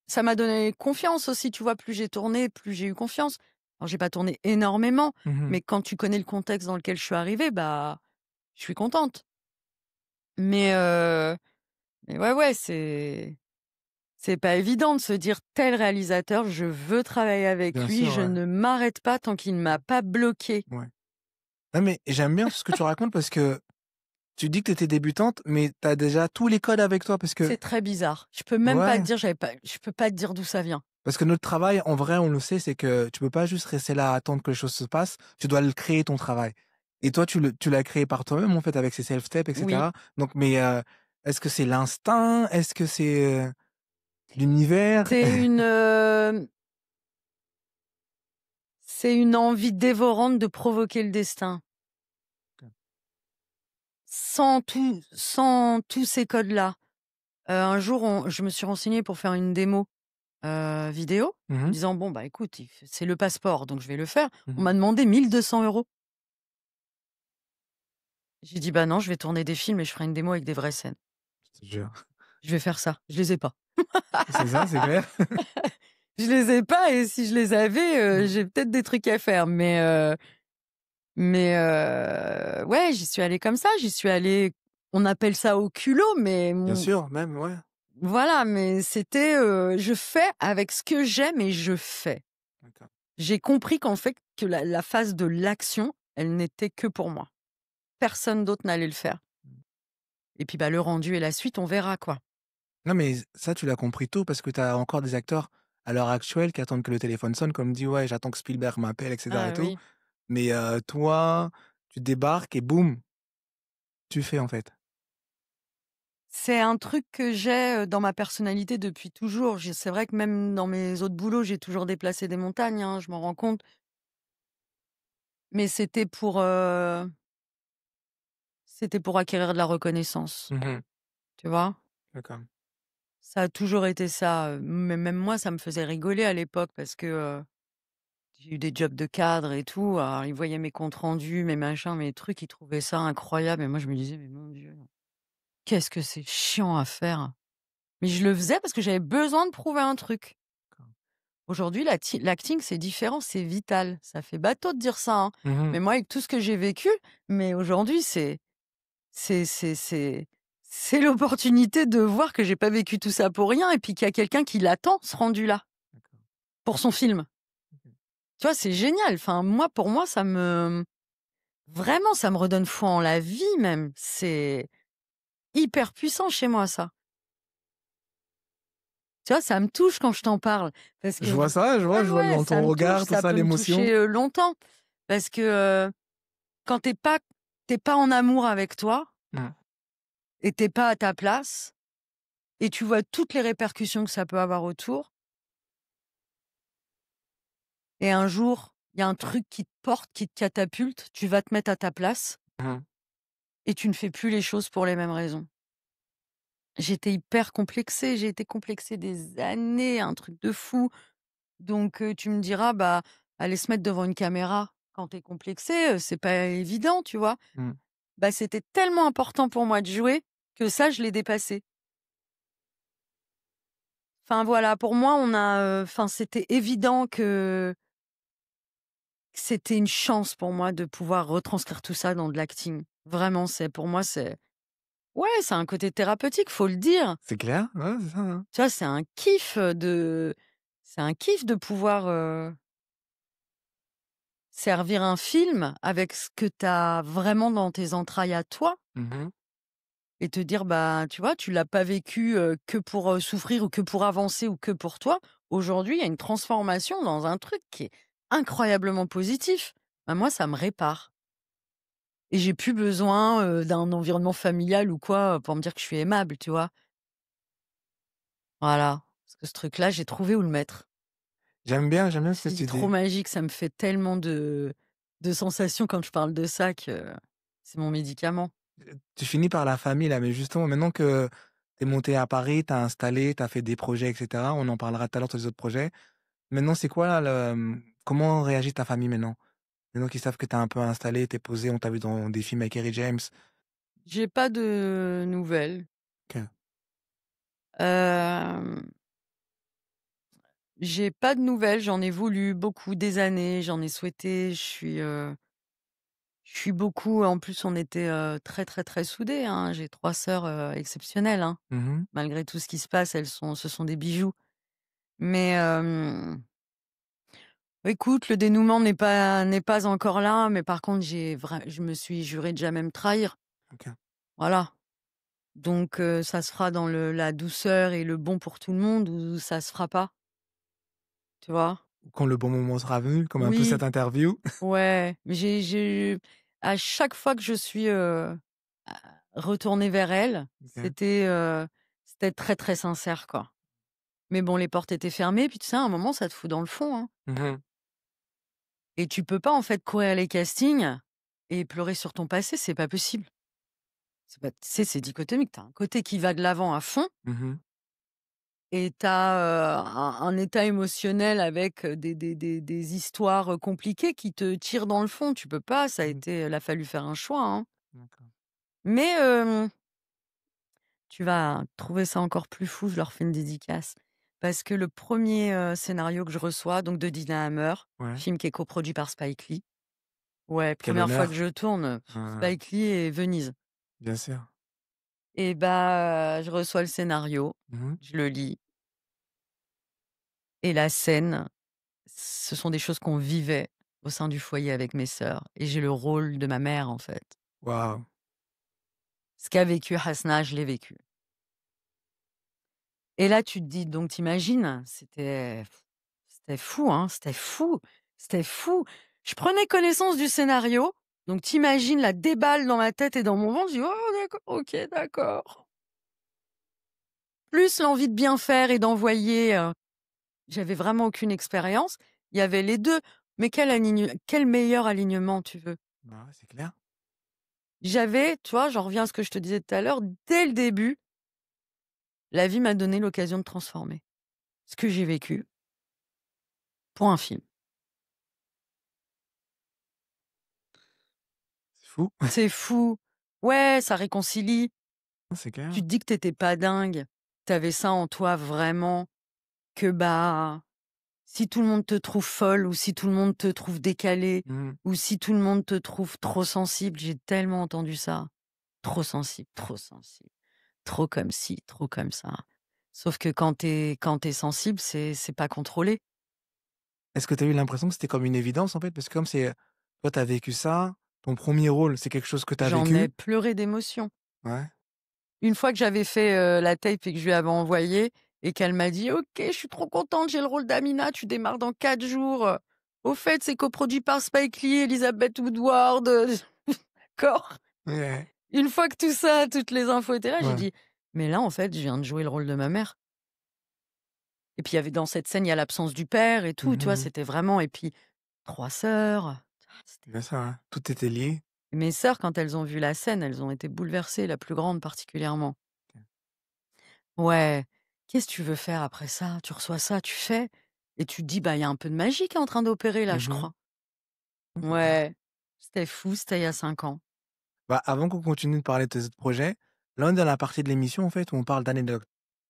Ça m'a donné confiance aussi, tu vois? Plus j'ai tourné, plus j'ai eu confiance. Alors j'ai pas tourné énormément, Mmh. mais quand tu connais le contexte dans lequel je suis arrivée, bah, je suis contente. Mais ouais, ouais, c'est pas évident de se dire: «Tel réalisateur, je veux travailler avec Bien lui, sûr, je ouais. ne m'arrête pas tant qu'il ne m'a pas bloqué». Ouais. Non, mais j'aime bien tout ce que tu racontes parce que tu dis que tu étais débutante, mais tu as déjà tous les codes avec toi parce que C'est très bizarre. Je peux même pas te ouais, dire, je peux pas te dire d'où ça vient. parce que notre travail, en vrai, on le sait, c'est que tu peux pas juste rester là à attendre que les choses se passent, tu dois le créer ton travail. Et toi, tu l'as créé par toi-même, en fait, avec ces self-tapes et Oui, cetera. Donc mais est-ce que c'est l'instinct? Est-ce que c'est, l'univers? c'est une envie dévorante de provoquer le destin. Sans tous ces codes-là. Un jour, je me suis renseignée pour faire une démo, vidéo, Mmh en mh. disant: «Bon, bah, écoute, c'est le passeport, donc je vais le faire». On Mmh. m'a demandé 1 200 €. J'ai dit: «Bah, non, je vais tourner des films et je ferai une démo avec des vraies scènes. Je te jure. Je vais faire ça». Je les ai pas. C'est ça, c'est clair. Je les ai pas et si je les avais, Mmh. j'ai peut-être des trucs à faire. Ouais, j'y suis allée comme ça. J'y suis allée, on appelle ça au culot, mais Bien sûr, même, ouais. voilà, mais c'était, je fais avec ce que j'aime et je fais. D'accord. J'ai compris qu'en fait, que la phase de l'action, elle n'était que pour moi. Personne d'autre n'allait le faire. Mmh. Et puis, bah, le rendu et la suite, on verra, quoi. Non, mais ça, tu l'as compris tôt parce que tu as encore des acteurs à l'heure actuelle qui attendent que le téléphone sonne, comme dit: «Ouais, j'attends que Spielberg m'appelle» et cetera et Ah tout. oui. Mais toi, tu débarques et boum, tu fais, en fait. C'est un truc que j'ai, dans ma personnalité depuis toujours. C'est vrai que même dans mes autres boulots, j'ai toujours déplacé des montagnes, hein, je m'en rends compte. Mais c'était pour acquérir de la reconnaissance, Mmh. tu vois? D'accord. Ça a toujours été ça, même moi, ça me faisait rigoler à l'époque parce que, j'ai eu des jobs de cadre et tout. Alors ils voyaient mes comptes rendus, mes machins, mes trucs, ils trouvaient ça incroyable et moi je me disais: «Mais mon Dieu, qu'est-ce que c'est chiant à faire!» Mais je le faisais parce que j'avais besoin de prouver un truc. D'accord. Aujourd'hui, l'acting, c'est différent, c'est vital. Ça fait bateau de dire ça, hein, mais Mmh. moi, avec tout ce que j'ai vécu, mais aujourd'hui, c'est c'est c'est c'est l'opportunité de voir que j'ai pas vécu tout ça pour rien et puis qu'il y a quelqu'un qui l'attend, ce rendu-là, D'accord. pour son film. OK. Tu vois, c'est génial. Enfin, moi, pour moi, vraiment, ça me redonne foi en la vie même. C'est hyper puissant chez moi, ça. Tu vois, ça me touche quand je t'en parle parce que Je vois ça, ouais, je vois ouais, dans ça ton me touche, regard, tout ça ça, peut me l'émotion. toucher, longtemps parce que, quand t'es pas en amour avec toi Mmh. et t'es pas à ta place et tu vois toutes les répercussions que ça peut avoir autour et un jour, il y a un truc qui te porte, qui te catapulte, tu vas te mettre à ta place Mmh. et tu ne fais plus les choses pour les mêmes raisons. J'étais hyper complexée, j'ai été complexée des années, un truc de fou. Donc tu me diras, bah, aller se mettre devant une caméra quand t'es complexé, c'est pas évident, tu vois? Mmh. Bah, c'était tellement important pour moi de jouer que ça, je l'ai dépassé. Enfin voilà, pour moi, enfin, c'était évident que c'était une chance pour moi de pouvoir retranscrire tout ça dans de l'acting. Vraiment, pour moi, ouais, c'est un côté thérapeutique, faut le dire. C'est clair? Ouais, c'est ça, hein. Tu vois, c'est un kiff de pouvoir, servir un film avec ce que tu as vraiment dans tes entrailles à toi Mmh. et te dire, bah, tu vois, tu l'as pas vécu, que pour, souffrir ou que pour avancer ou que pour toi. Aujourd'hui, il y a une transformation dans un truc qui est incroyablement positif. Bah, moi, ça me répare et j'ai plus besoin, d'un environnement familial ou quoi, pour me dire que je suis aimable, tu vois? Voilà, parce que ce truc-là, j'ai trouvé où le mettre. J'aime bien cette C'est trop idée. magique, ça me fait tellement de sensations quand je parle de ça que c'est mon médicament. Tu finis par la famille là, mais justement maintenant que tu es monté à Paris, tu as installé, tu as fait des projets et cetera, on en parlera tout à l'heure sur les autres projets. Maintenant, c'est quoi là comment réagit ta famille maintenant? Maintenant qu'ils savent que tu es un peu installé, tu es posé, on t'a vu dans des films avec Kerry James. J'ai pas de nouvelles. OK. Hem, j'ai pas de nouvelles, j'en ai voulu beaucoup, des années, j'en ai souhaité, je suis beaucoup en plus on était, très, très, très soudées, hein. J'ai 3 sœurs, exceptionnelles, hein. Mmh. Malgré tout ce qui se passe, ce sont des bijoux. Mais, écoute, le dénouement n'est pas encore là, mais par contre, je me suis jurée de jamais me trahir. OK. Voilà. Donc, ça se fera dans la douceur et le bon pour tout le monde ou ça se fera pas, tu vois? Quand le bon moment sera venu, comme un peu cette Oui, interview. ouais, mais à chaque fois que je suis, a retournée vers elle, OK. c'était très, très sincère, quoi. Mais bon, les portes étaient fermées, puis tu sais, à un moment, ça te fout dans le fond, hein Mmh. et tu peux pas, en fait, courir les castings et pleurer sur ton passé, c'est pas possible. C'est pas tu sais, c'est dichotomique. Tu as un côté qui va de l'avant à fond Mmh. et tu as, un état émotionnel avec, des histoires, compliquées qui te tirent dans le fond. Tu peux pas, Mmh. il a fallu faire un choix, hein. D'accord. Mais, tu vas trouver ça encore plus fou, je leur fais une dédicace. Parce que le premier er scénario que je reçois, donc de Dina Hammer, Ouais. film qui est coproduit par Spike Lee. Ouais, Quel première fois que honneur. je tourne, Hein, Spike Lee et Venise bien sûr. et bah, je reçois le scénario, Mmh. je le lis et la scène, ce sont des choses qu'on vivait au sein du foyer avec mes sœurs et j'ai le rôle de ma mère, en fait. Waouh! Ce qu'a vécu Hasna, je l'ai vécu et là, tu te dis donc tu c'était fou, hein, c'était fou, c'était fou. Je prenais connaissance du scénario, donc tu la déballe dans ma tête et dans mon ventre, je dis: «Oh d'accord, OK, d'accord». plus l'envie de bien faire et d'envoyer. J'avais vraiment aucune expérience. Il y avait les 2. Mais quel meilleur alignement tu veux? Bah, ouais, c'est clair. J'avais, tu vois, j'en reviens à ce que je te disais tout à l'heure, dès le début, la vie m'a donné l'occasion de transformer ce que j'ai vécu pour un film. C'est fou. C'est fou. Ouais, ça réconcilie. C'est clair. Tu te dis que t'étais pas dingue. Tu avais ça en toi vraiment, que bah, si tout le monde te trouve folle ou si tout le monde te trouve décalée Mmh. ou si tout le monde te trouve trop sensible, j'ai tellement entendu ça. Trop sensible, trop comme ci, trop comme ça. Sauf que quand t'es sensible, c'est pas contrôlé. Est-ce que tu as eu l'impression que c'était comme une évidence, en fait? Parce que comme c'est, toi, tu as vécu ça, ton premier rôle, c'est quelque chose que tu as J'en ai vécu. pleuré d'émotion. Ouais. Une fois que j'avais fait, la tape et que je lui avais envoyé et qu'elle m'a dit: «OK, je suis trop contente, j'ai le rôle d'Amina, tu démarres dans 4 jours. Au fait, c'est coproduit par Spike Lee, Elizabeth Woodward», d'accord. Ouais. Une fois que tout ça, toutes les infos étaient là, j'ai Ouais. dit: «Mais là, en fait, je viens de jouer le rôle de ma mère». Et puis il y avait dans cette scène, il y a l'absence du père et tout, tu vois? Mmh. C'était vraiment et puis 3 sœurs, c'était Bien sûr, ouais. Tout était lié. mes sœurs, quand elles ont vu la scène, elles ont été bouleversées, la plus grande particulièrement. Ouais, qu'est-ce que tu veux faire après ça? Tu reçois ça, tu fais et tu te dis: «Bah, il y a un peu de magie qui est en train d'opérer là, je Mmh. crois». C'est clair. Ouais, c'était fou, c'était il y a 5 ans. Bah, avant qu'on continue de parler de tes autres projets, là, on est dans la partie de l'émission, en fait, où on parle Ouais,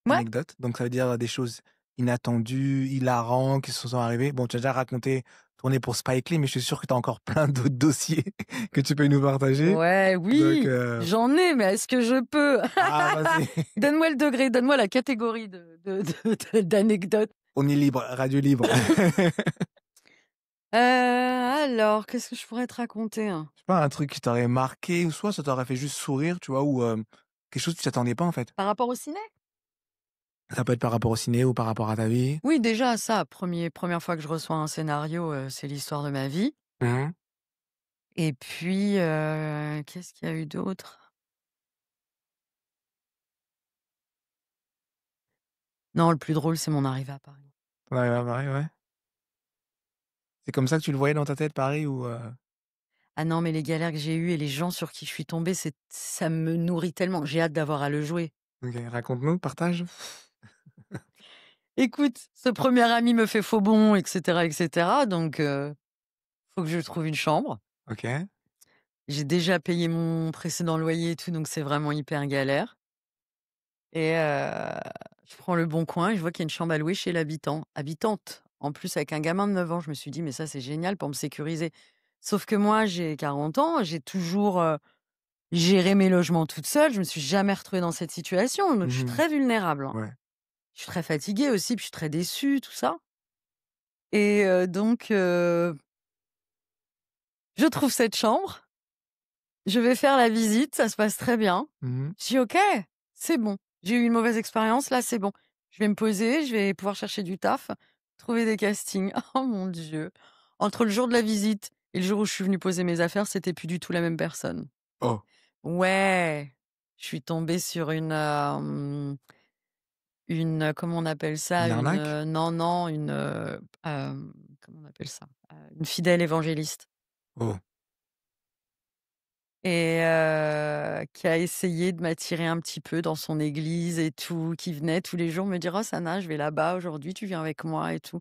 d'anecdotes. Donc ça veut dire des choses inattendues, hilarantes qui se sont arrivées. Bon, tu as déjà raconté tourner pour Spike Lee, mais je suis sûr que tu as encore plein d'autres dossiers que tu peux nous partager. ouais, Donc oui, j'en ai, mais est-ce que je peux? ah, vas-y, Donne-moi le degré, donne-moi la catégorie d'anecdotes. on est libre, radio libre. Alors, qu'est-ce que je pourrais te raconter, hein? Je sais pas, un truc qui t'aurait marqué ou soit ça t'aurait fait juste sourire, tu vois? Ou, quelque chose que tu t'attendais pas, en fait. Par rapport au ciné? Ça peut être par rapport au ciné ou par rapport à ta vie. Oui, déjà ça, première fois que je reçois un scénario, c'est l'histoire de ma vie Mmh. et puis, qu'est-ce qu'il y a eu d'autre? Non, le plus drôle, c'est mon arrivée à Paris. Ouais, ouais, ouais, ouais. C'est comme ça que tu le voyais dans ta tête, Paris ou, Ah non, mais les galères que j'ai eues et les gens sur qui je suis tombée, ça me nourrit tellement. J'ai hâte d'avoir à le jouer. OK, raconte-nous, partage. Écoute, ce premier ami me fait faux bond et cetera, donc faut que je trouve une chambre. OK. J'ai déjà payé mon précédent loyer et tout, donc c'est vraiment hyper galère et je prends le bon coin et je vois qu'il y a une chambre à louer chez habitante. En plus avec un gamin de 9 ans, je me suis dit: «Mais ça, c'est génial pour me sécuriser». Sauf que moi, j'ai 40 ans, j'ai toujours, géré mes logements toute seule, je me suis jamais retrouvée dans cette situation, donc je suis Mmh. très vulnérable, hein. Ouais. Je suis très fatiguée aussi, puis je suis très déçue, tout ça et donc je trouve cette chambre, je vais faire la visite, ça se passe très bien. Mmh. Je dis: «OK, c'est bon, j'ai eu une mauvaise expérience, là, c'est bon. Je vais me poser, je vais pouvoir chercher du taf, trouver des castings». Oh mon Dieu! Entre le jour de la visite et le jour où je suis venue poser mes affaires, c'était plus du tout la même personne. Oh, Ouais, je suis tombée sur comment on appelle ça? une arnaque? Non, non, comment on appelle ça? Une fidèle évangéliste Oh. et qui a essayé de m'attirer un petit peu dans son église et tout, qui venait tous les jours me dire: «Oh Sana, je vais là-bas aujourd'hui, tu viens avec moi et tout».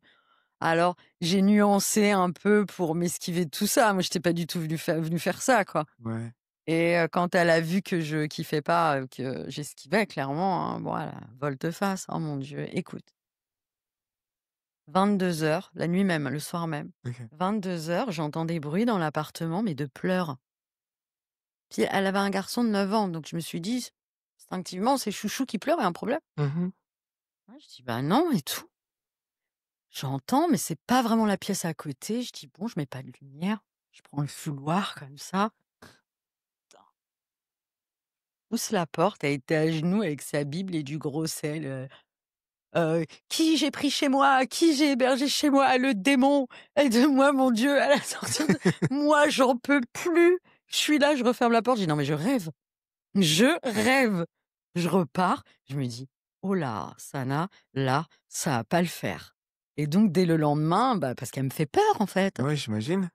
Alors, j'ai nuancé un peu pour m'esquiver de tout ça. Moi, j'étais pas du tout venue faire ça, quoi. Ouais. Et quand elle a vu que je kiffais pas, que j'esquivais clairement, hein, bon, elle a volte-face. Oh mon Dieu, écoute, 22 heures, la nuit même, le soir même, OK. 22 heures, j'entends des bruits dans l'appartement, mais de pleurs. Puis elle avait un garçon de 9 ans, donc je me suis dit, instinctivement, c'est chouchou qui pleure, il y a un problème? Mmh. Ouais, je dis: «Bah non» et tout. J'entends, mais c'est pas vraiment la pièce à côté. Je dis: «Bon, je mets pas de lumière». Je prends le fouloir comme ça, pousse la porte, elle était à genoux avec sa Bible et du gros sel, «Qui j'ai pris chez moi? Qui j'ai hébergé chez moi? Le démon! Aide-moi mon Dieu à la sortir de moi, j'en peux plus!» Je suis là, je referme la porte, je dis: «Non mais je rêve, je rêve!» Je repars, je me dis: «Oh là, ça va pas le faire» et donc dès le lendemain, bah, parce qu'elle me fait peur, en fait. Ouais, j'imagine.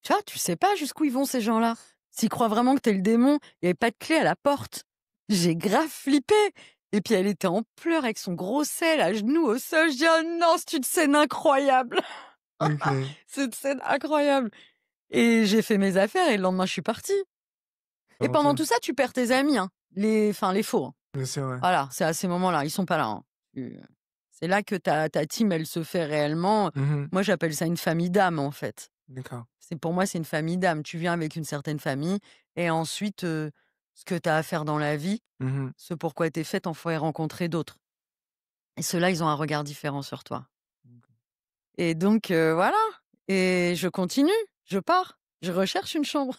Tu vois, tu sais pas jusqu'où ils vont ces gens-là. S'ils croient vraiment que t'es le démon, il y avait pas de clé à la porte. J'ai grave flippé et puis elle était en pleurs avec son gros sel à genoux au sol. Je dis: «Oh non, c'est une scène incroyable, OK. c'est une scène incroyable» et j'ai fait mes affaires et le lendemain, je suis partie et Comment pendant ça? tout ça, tu perds tes amis, hein, les faux, hein. Bien sûr, ouais. Voilà, c'est à ces moments-là, ils sont pas là, hein. C'est là que ta team, elle se fait réellement. Mmh. Moi, j'appelle ça une famille d'âmes, en fait. D'accord. Pour moi, c'est une famille d'âmes. Tu viens avec une certaine famille et ensuite, ce que tu as à faire dans la vie, Mmh. ce pourquoi tu es fait, t'en ferais rencontrer d'autres et ceux-là, ils ont un regard différent sur toi et donc voilà et je continue, je pars, je recherche une chambre.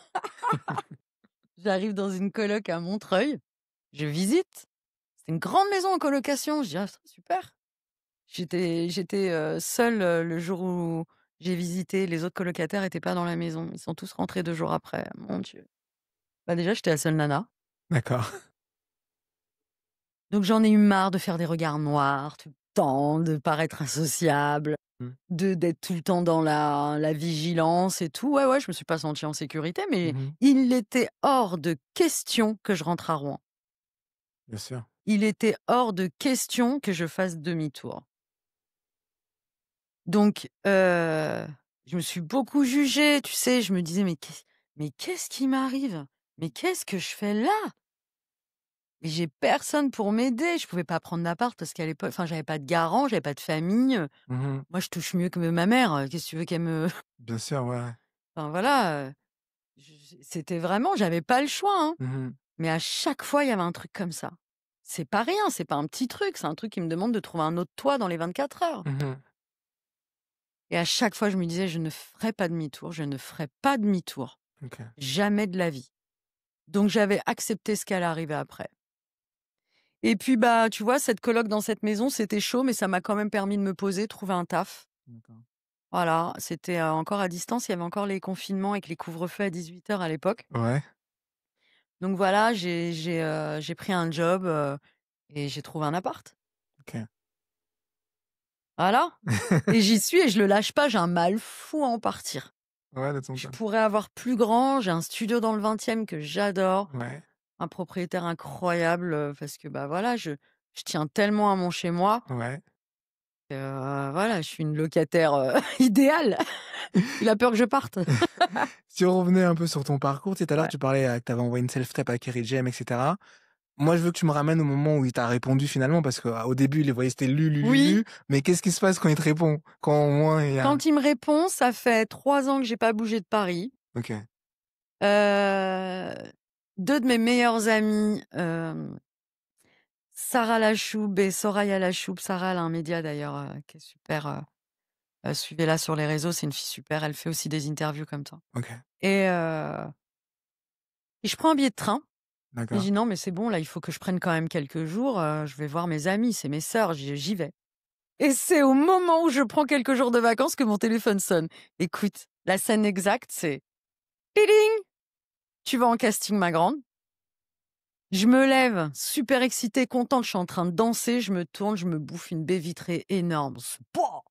J'arrive dans une coloc à Montreuil, je visite. C'est une grande maison en colocation. Je dis: «Ah, super». J'étais, seule, le jour où j'ai visité. Les autres colocataires étaient pas dans la maison. Ils sont tous rentrés 2 jours après. Mon Dieu. Bah, déjà, j'étais la seule nana. D'accord. Donc j'en ai eu marre de faire des regards noirs tout le temps, de paraître insociable, Mmh. d'être tout le temps dans la vigilance et tout. Ouais, ouais, je me suis pas sentie en sécurité, mais Mmh. il était hors de question que je rentre à Rouen. Bien sûr. Il était hors de question que je fasse demi-tour. Donc je me suis beaucoup jugée, tu sais? Je me disais: «Mais qu'est-ce qui m'arrive? Mais qu'est-ce que je fais là? Mais j'ai personne pour m'aider». Je pouvais pas prendre d'appart parce qu'à l'époque enfin, j'avais pas de garant, j'avais pas de famille, Mmh. Moi, je touche mieux que ma mère, qu'est-ce que tu veux qu'elle me Bien sûr, ouais, ouais. enfin voilà, c'était vraiment j'avais pas le choix, hein. Mmh. Mais à chaque fois, il y avait un truc comme ça. C'est pas rien, c'est pas un petit truc, c'est un truc qui me demande de trouver un autre toit dans les 24 heures. Mmh. Et à chaque fois, je me disais: «Je ne ferai pas demi-tour, je ne ferai pas demi-tour. OK. Jamais de la vie». Donc j'avais accepté ce qu'elle arrivait après. Et puis, bah, tu vois, cette coloc dans cette maison, c'était chaud, mais ça m'a quand même permis de me poser, trouver un taf. D'accord. Voilà, c'était, encore à distance, il y avait encore les confinements avec les couvre-feux à 18 heures à l'époque. Ouais. Donc voilà, j'ai pris un job, et j'ai trouvé un appart. OK. Voilà et j'y suis et je le lâche pas, j'ai un mal fou à en partir. Ouais, de ton Je temps. pourrais avoir plus grand, j'ai un studio dans le 20e que j'adore. Ouais. Un propriétaire incroyable, parce que, bah, voilà, je tiens tellement à mon chez moi Ouais. que, voilà, je suis une locataire, idéale. Il a peur que je parte. Si on revenait un peu sur ton parcours, tu sais, tout à l'heure, Ouais. tu parlais, que tu avais envoyé une self-tape à Kerry James et cetera. Moi, je veux que tu me ramènes au moment où il t'a répondu finalement parce qu'au début, les voyait, c'était lu, lu, lu, Oui, lu. Mais qu'est-ce qui se passe quand il te répond? Quand au moins il y a quand il me répond, ça fait 3 ans que j'ai pas bougé de Paris. OK. Heu, 2 de mes meilleures amies, Sarah Lachoub et Soraya Lachoub. Sarah, elle a un média d'ailleurs, qui est super, suivez-la sur les réseaux, c'est une fille super, elle fait aussi des interviews comme toi OK. et je prends un billet de train. Et je D'accord. dis: «Non, mais c'est bon, là, il faut que je prenne quand même quelques jours, je vais voir mes amis, c'est mes sœurs, j'y vais» et c'est au moment où je prends quelques jours de vacances que mon téléphone sonne. Écoute, la scène exacte, c'est tiding: «Tu vas en casting, ma grande». Je me lève, super excitée, contente, je suis en train de danser, je me tourne, je me bouffe une baie vitrée énorme. Pouah!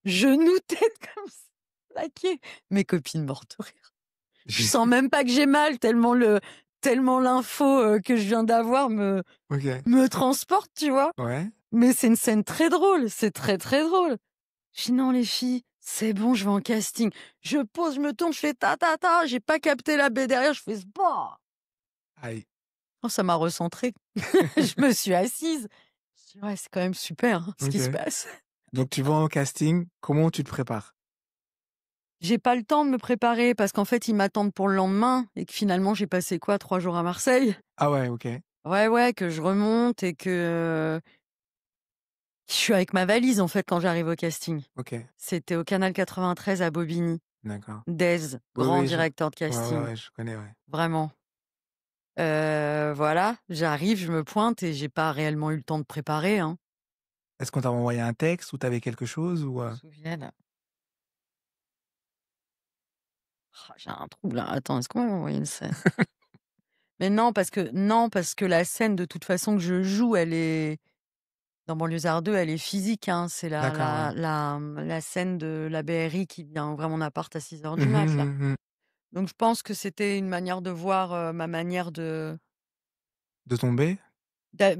Genou, tête comme ça, plaqué. Mes copines mortes de rire. Je sens même pas que j'ai mal tellement l'info, que je viens d'avoir OK. me transporte, tu vois? Ouais. Mais c'est une scène très drôle, c'est très, très drôle. Je dis: «Non les filles, c'est bon, je vais en casting». Je pose, je me tourne, je fais ta ta ta, j'ai pas capté la baie derrière, je fais sbah. Aïe. Oh ça m'a recentrée. Je me suis assise. Je dis: «Ouais, c'est quand même super, hein, ce qui se OK. passe». Donc tu vas au casting, comment tu te prépares? J'ai pas le temps de me préparer parce qu'en fait, ils m'attendent pour le lendemain et que finalement, j'ai passé quoi? 3 jours à Marseille? Ah ouais, OK. Ouais, ouais, que je remonte et que je suis avec ma valise, en fait, quand j'arrive au casting. OK. C'était au Canal 93 à Bobigny. D'accord. Dez, Oui, grand oui, directeur de ouais, ouais, casting, ouais, je connais, ouais. vraiment. Voilà, j'arrive, je me pointe et j'ai pas réellement eu le temps de préparer, hein. Est-ce qu'on t'a envoyé un texte ou tu avais quelque chose ou Je me souviens là. Ah, j'ai un trou là. Attends, est-ce qu'on m'a envoyé une scène? Mais non, parce que la scène de toute façon que je joue, elle est Dans Banlieusards 2, elle est physique, hein. C'est D'accord, ouais. la scène de la BRI qui vient ouvrir mon appart à 6 heures du Mmh mat, là. mh, mmh. Donc je pense que c'était une manière de voir, ma manière De tomber? d'a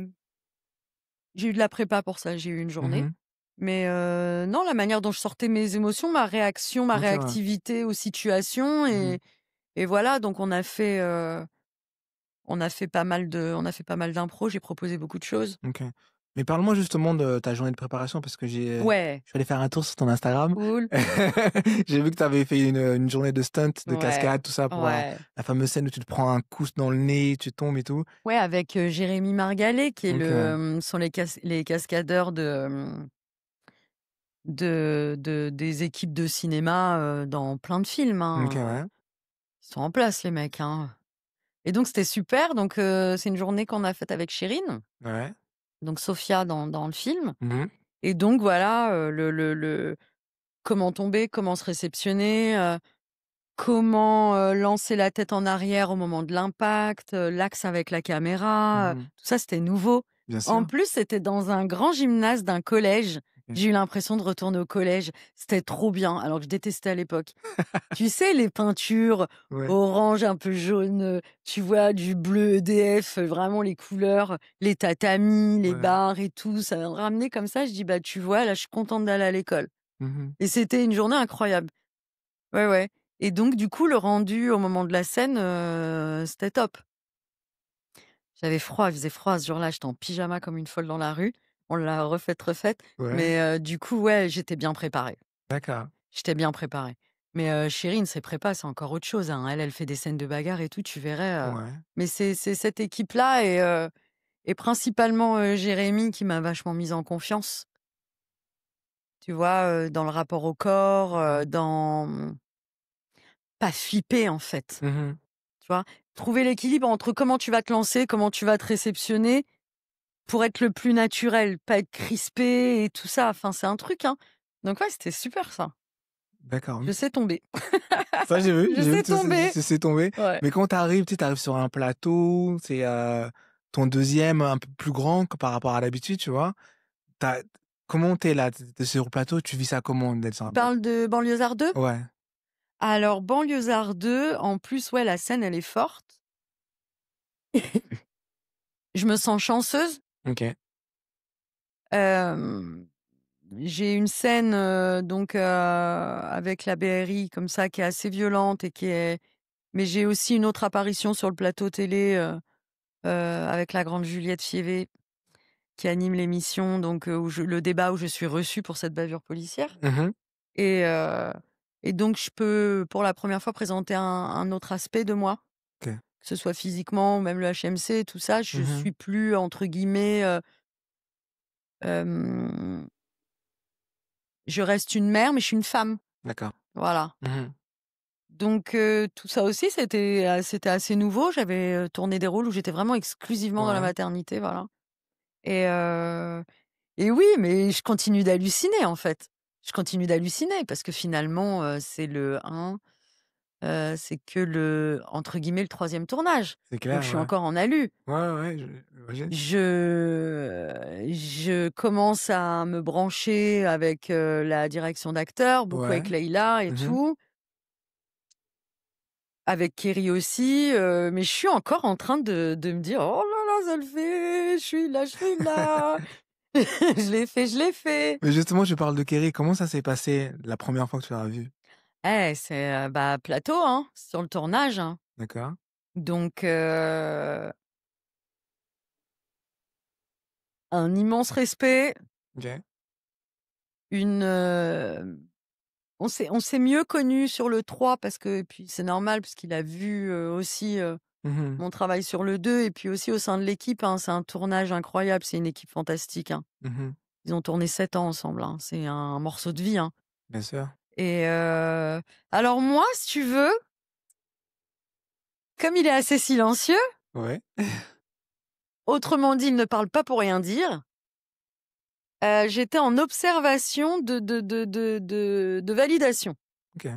j'ai eu de la prépa pour ça, j'ai eu une Mmh journée. mh. Mais non, la manière dont je sortais mes émotions, ma réaction, ma OK, ouais. réactivité aux situations Mmh mh. et voilà, donc on a fait pas mal d'impro, j'ai proposé beaucoup de choses. OK. Mais parle-moi justement de ta journée de préparation parce que Ouais, je suis allé faire un tour sur ton Instagram. cool. J'ai vu que tu avais fait une journée de stunt, de Ouais, cascade, tout ça pour, ouais. la fameuse scène où tu te prends un coup dans le nez, tu tombes et tout. Ouais, avec, Jérémy Margalet qui est OK, ouais. sont les cascadeurs des équipes de cinéma, dans plein de films, OK, hein, ouais. ils sont en place les mecs, hein. Et donc c'était super, donc c'est une journée qu'on a faite avec Chérine, Ouais. donc Sophia dans le film Mmh mh. et donc voilà, le comment tomber, comment se réceptionner, comment, lancer la tête en arrière au moment de l'impact, l'axe avec la caméra, Mmh. tout ça c'était nouveau. Bien En sûr. plus, c'était dans un grand gymnase d'un collège. OK. J'ai eu l'impression de retourner au collège. C'était trop bien, alors que je détestais à l'époque. Tu sais, les peintures Ouais, orange, un peu jaune, tu vois, du bleu EDF, vraiment les couleurs, les tatamis, les ouais. barres et tout, ça m'a ramené comme ça. Je dis: «Bah, tu vois, là, je suis contente d'aller à l'école» Mmh. et c'était une journée incroyable. Ouais, ouais et donc du coup, le rendu au moment de la scène, c'était top. J'avais froid, il faisait froid ce jour-là, j'étais en pyjama comme une folle dans la rue. On l'a refaite, Ouais, mais du coup, ouais, j'étais bien préparée. d'accord. J'étais bien préparée. Mais Chérine, ses prépas, c'est encore autre chose, hein. Elle fait des scènes de bagarre et tout, tu verrais, Ouais. mais c'est cette équipe-là et principalement, Jérémy qui m'a vachement mise en confiance. Tu vois, dans le rapport au corps, Mmh. dans, pas flipper, en fait. Mmh. Tu vois? Trouver l'équilibre entre comment tu vas te lancer, comment tu vas te réceptionner pour être le plus naturel, pas être crispé et tout ça. Enfin, c'est un truc, hein. Donc ouais, c'était super ça. D'accord. Je sais tomber. Ça, Je j'ai vu sais que tu tomber. sais tomber. Ouais. Mais quand tu arrives, tu sais, tu arrives sur un plateau, c'est, ton deuxième un peu plus grand que par rapport à l'habitude, tu vois? Tu comment tu es là? Tu es sur le plateau, tu vis ça comment d'être sur Tu un plateau? parles de Banlieusards 2? Ouais, Alors Banlieusards 2, en plus, ouais, la scène, elle est forte. Je me sens chanceuse. OK. Hem, j'ai une scène, donc avec la BRI comme ça qui est assez violente et qui est mais j'ai aussi une autre apparition sur le plateau télé, avec la grande Juliette Fievé qui anime l'émission donc le débat où je suis reçue pour cette bavure policière Mmh. et heu et donc je peux, pour la première fois, présenter un autre aspect de moi, OK. que ce soit physiquement ou même le HMC tout ça. Je Mmh. suis plus entre guillemets, hem, je reste une mère, mais je suis une femme. D'accord. Voilà. Mmh. Donc tout ça aussi, c'était assez nouveau. J'avais, tourné des rôles où j'étais vraiment exclusivement dans la Ouais, maternité, voilà et heu et oui, mais je continue d'halluciner, en fait. Je continue d'halluciner parce que finalement, c'est que le entre guillemets «le troisième tournage». c'est Donc clair, je suis ouais. encore en alu. Ouais, ouais, j'imagine. Je commence à me brancher avec, la direction d'acteurs, beaucoup Ouais. avec Leïla et Mmh. tout. Avec Kerry aussi, mais je suis encore en train de me dire: «Oh là là, ça le fait, je suis là, je suis là, je l'ai fait». Mais justement, je parle de Kerry, comment ça s'est passé la première fois que tu l'as vue? Eh, c'est, bah, plateau, hein, sur le tournage, hein, D'accord. donc un immense respect, OK. une, on s'est mieux connus sur le 3 parce que et puis c'est normal puisqu'il a vu, aussi, Mmh. mon travail sur le 2 et puis aussi au sein de l'équipe, hein. C'est un tournage incroyable, c'est une équipe fantastique, hein. Mmh. Ils ont tourné 7 ans ensemble, hein. C'est un morceau de vie, hein Bien sûr. et alors moi, si tu veux, comme il est assez silencieux, Ouais. autrement dit, il ne parle pas pour rien dire, j'étais en observation de validation. OK.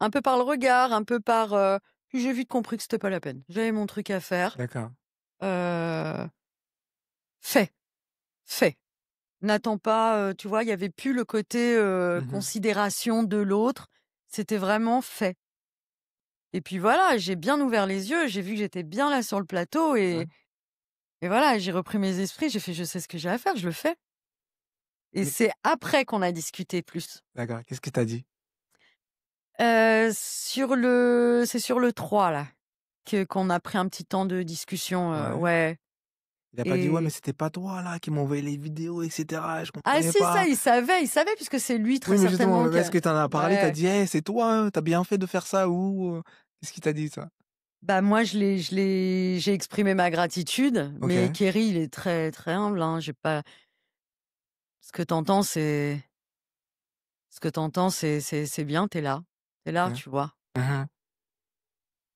Un peu par le regard, un peu par, puis j'ai vite compris que c'était pas la peine. J'avais mon truc à faire, D'accord. heu, fait, fais. N'attends pas, tu vois? Il y avait plus le côté, Mmh. considération de l'autre. C'était vraiment fais. Et puis voilà, j'ai bien ouvert les yeux, j'ai vu que j'étais bien là sur le plateau Ouais. et voilà, j'ai repris mes esprits, j'ai fait: «Je sais ce que j'ai à faire, je le fais». Et Mais c'est après qu'on a discuté plus. d'accord, qu'est-ce que tu as dit? Sur le 3 là, qu'on a pris un petit temps de discussion, Ouais. ouais. Il a pas dit: «Ouais, mais Et c'était pas toi là qui m'envoyait les vidéos et cetera, je ah comprenais si, ça, pas». il savait puisque c'est lui Oui, très mais justement, certainement mais qui est-ce a que tu en as parlé? Tu as ouais. dit: «Hey, c'est toi, hein, tu as bien fait de faire ça» ou qu'est-ce qu'il t'a dit ça? Bah, moi j'ai exprimé ma gratitude, mais OK, Kerry, il est très, très humble, hein. J'ai pas ce que t'entends, c'est bien, t'es là, OK. tu vois? Mmh.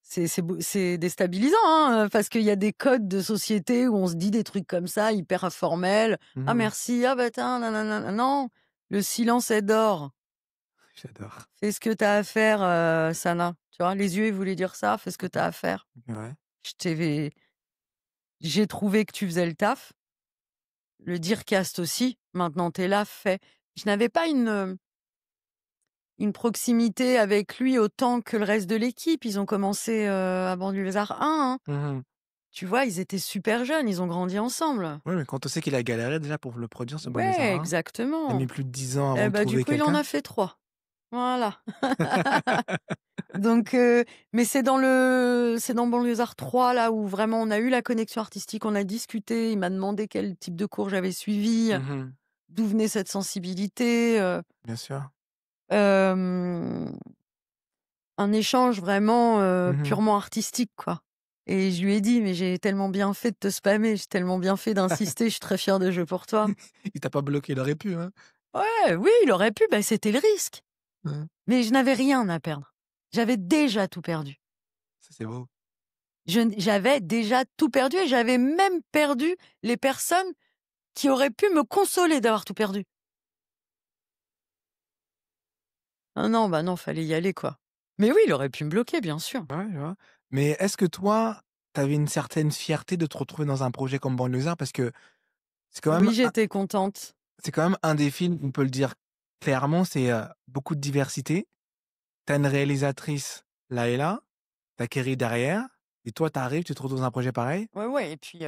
C'est déstabilisant, hein, parce qu'il y a des codes de société où on se dit des trucs comme ça, hyper informels. «Ah Mmh. merci, ah bah tiens, nanana». Non, le silence est d'or. J'adore. Fais ce que tu as à faire, Sana. Tu vois? Les yeux, ils voulaient dire ça, fais ce que tu as à faire. Ouais. Je t'ai j'ai trouvé que tu faisais le taf. Le Dircast aussi, maintenant tu es là, fais. Je n'avais pas une proximité avec lui autant que le reste de l'équipe. Ils ont commencé, à Banlieusards 1, hein. Mmh. Tu vois? Ils étaient super jeunes, ils ont grandi ensemble. Ouais, mais quand on sait qu'il a galéré déjà pour le produire ce Banlieusard Ouais, 1, il a mis exactement. plus de 10 ans avant Et de bah, du trouver coup, il en quelqu'un. a fait 3. Voilà. Donc mais c'est dans Banlieusards 3 là où vraiment on a eu la connexion artistique, on a discuté, il m'a demandé quel type de cours j'avais suivi, Mmh. d'où venait cette sensibilité, Bien sûr. hem, un échange vraiment, Mmh. purement artistique, quoi. Et je lui ai dit: «Mais j'ai tellement bien fait de te spammer, j'ai tellement bien fait d'insister, je suis très fière de jouer pour toi». Il t'a pas bloqué, il aurait pu, hein? Ouais, oui, il aurait pu, bah, c'était le risque. Mmh. Mais je n'avais rien à perdre. J'avais déjà tout perdu. Ça, c'est beau. J'avais déjà tout perdu et j'avais même perdu les personnes qui auraient pu me consoler d'avoir tout perdu. Ah non, bah non, fallait y aller, quoi. Mais oui, il aurait pu me bloquer, bien sûr. Ouais, je vois. Mais est-ce que toi, tu avais une certaine fierté de te retrouver dans un projet comme Banlieusard? Parce que c'est quand même Oui, j'étais contente. c'est quand même un des films, on peut le dire clairement, c'est, beaucoup de diversité. Tu as une réalisatrice, Laëlla, tu as Kerry derrière et toi, tu arrives, tu te retrouves dans un projet pareil? Ouais, ouais, il y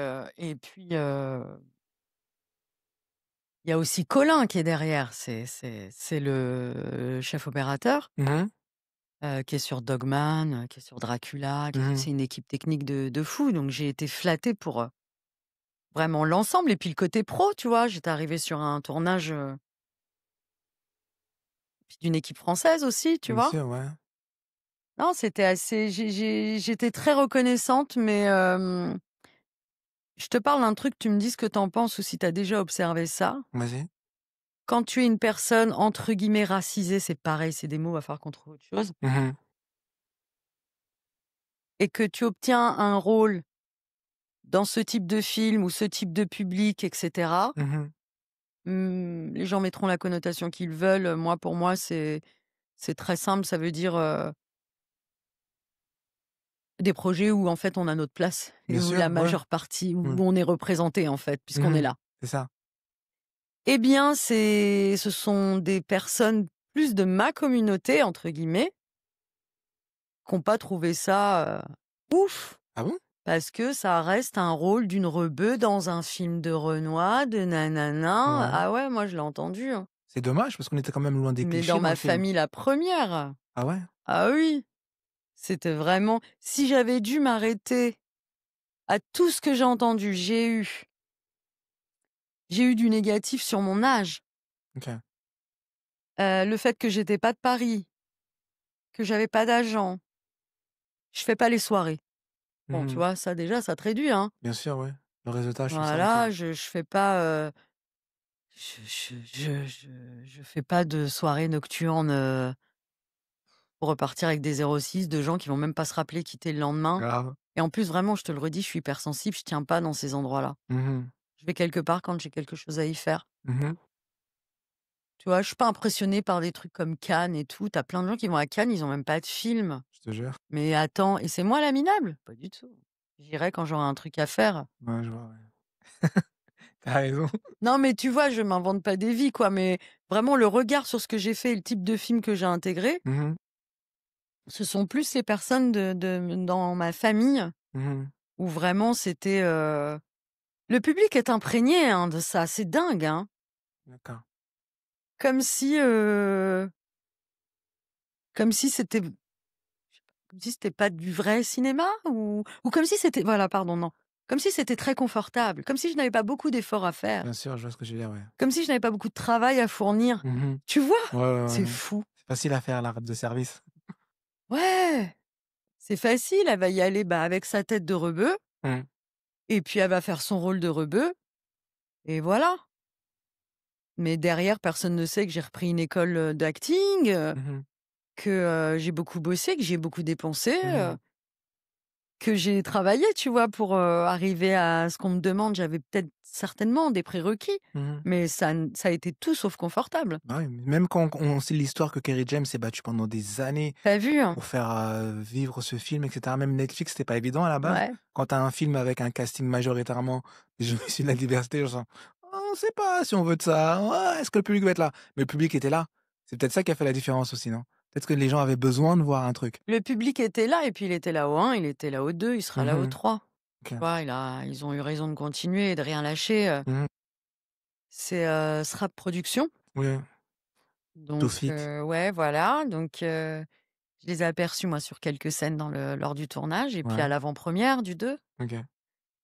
a aussi Colin qui est derrière. C'est le chef opérateur, Mmh mh. qui est sur Dogman, qui est sur Dracula, Mmh. c'est une équipe technique de fou, donc j'ai été flattée pour, vraiment l'ensemble et puis le côté pro, tu vois? J'étais arrivée sur un tournage, puis d'une équipe française aussi, tu Bien vois? sûr, ouais. Non, c'était assez j'étais très reconnaissante, mais je te parle d'un truc, tu me dis ce que tu en penses ou si tu as déjà observé ça. Vas-y. Quand tu es une personne, entre guillemets, «racisée», c'est pareil, c'est des mots, va falloir qu'on trouve autre chose, Mmh mh. et que tu obtiens un rôle dans ce type de film ou ce type de public et cetera, Mmh. les gens mettront la connotation qu'ils veulent. Moi, pour moi, c'est très simple, ça veut dire, des projets où, en fait, on a notre place et Bien où sûr, la ouais. majeure partie où Mmh. on est représenté, en fait, puisqu'on est Mmh. là. C'est ça. Eh bien, ce sont des personnes plus de «ma communauté» entre guillemets, qui ont pas trouvé ça, ouf, Ah bon? parce que ça reste un rôle d'une rebeu dans un film de Renoir, de nanana. Ouais. Ah ouais, moi je l'ai entendu, hein. C'est dommage parce qu'on était quand même loin des Mais dans clichés dans ma le film. famille, la première. Ah ouais? Ah oui, c'était vraiment si j'avais dû m'arrêter à tout ce que j'ai entendu, j'ai eu du négatif sur mon âge, OK. le fait que j'étais pas de Paris, que j'avais pas d'agent, je fais pas les soirées. Bon, tu Mmh. vois, ça déjà, ça te réduit, hein. Bien sûr, ouais. Le réseautage, tout ça, OK. Voilà, je fais pas, je fais pas de soirées nocturnes, pour repartir avec des 06 de gens qui vont même pas se rappeler quitter le lendemain. Grave. Et en plus, vraiment, je te le redis, je suis hypersensible, je tiens pas dans ces endroits-là. Mmh mh. Je vais quelque part quand j'ai quelque chose à y faire. Mmh mh. Tu vois? Je suis pas impressionnée par des trucs comme Cannes et tout. Tu as plein de gens qui vont à Cannes, ils ont même pas de film. Je te jure. Mais attends, et c'est moi la minable? Pas du tout. J'irai quand j'aurai un truc à faire. Ouais, je vois, ouais. Tu raison. Non, mais tu vois, je m'invente pas des vies, quoi, mais vraiment le regard sur ce que j'ai fait et le type de film que j'ai intégré, Mmh. ce sont plus les personnes de dans ma famille Mmh. où vraiment c'était, le public est imprégné, hein, de ça, c'est dingue, hein. D'accord. Comme si, comme si c'était comme si c'était pas du vrai cinéma ou comme si c'était voilà, pardon, non. Comme si c'était très confortable, comme si je n'avais pas beaucoup d'efforts à faire, Bien sûr, je vois ce que je veux dire, ouais. comme si je n'avais pas beaucoup de travail à fournir. Mmh. Tu vois? Ouais, ouais, ouais, C'est ouais. fou. C'est facile à faire la rab de service. Ouais, c'est facile, elle va y aller, bah, avec sa tête de rebeu Mmh. et puis elle va faire son rôle de rebeu et voilà. Mais derrière, personne ne sait que j'ai repris une école, d'acting, Mmh. que, j'ai beaucoup bossé, que j'ai beaucoup dépensé, Mmh. que j'ai travaillé, tu vois, pour, arriver à ce qu'on me demande. J'avais peut-être certainement des prérequis, Mmh. mais ça a été tout sauf confortable. Bah, oui, même quand on sait l'histoire que Kerry James s'est battue pendant des années Tu as vu, hein? pour faire, vivre ce film et cetera. Même Netflix, c'était pas évident à la base. Ouais. Quand tu as un film avec un casting majoritairement des gens issus de la diversité, genre: «On sait pas si on veut de ça. Ouais, est-ce que le public va être là?» Mais le public était là. C'est peut-être ça qui a fait la différence aussi, non? Peut-être que les gens avaient besoin de voir un truc. Le public était là et puis il était là au 1, il était là au 2, il sera là au Mmh. 3. OK. Tu vois? Ils ont eu raison de continuer et de rien lâcher, Mmh. c'est, Srap Productions. Oui, Donc Tofik. ouais, voilà, donc je les ai aperçus, moi, sur quelques scènes lors du tournage et puis Ouais, à l'avant-première du 2. OK.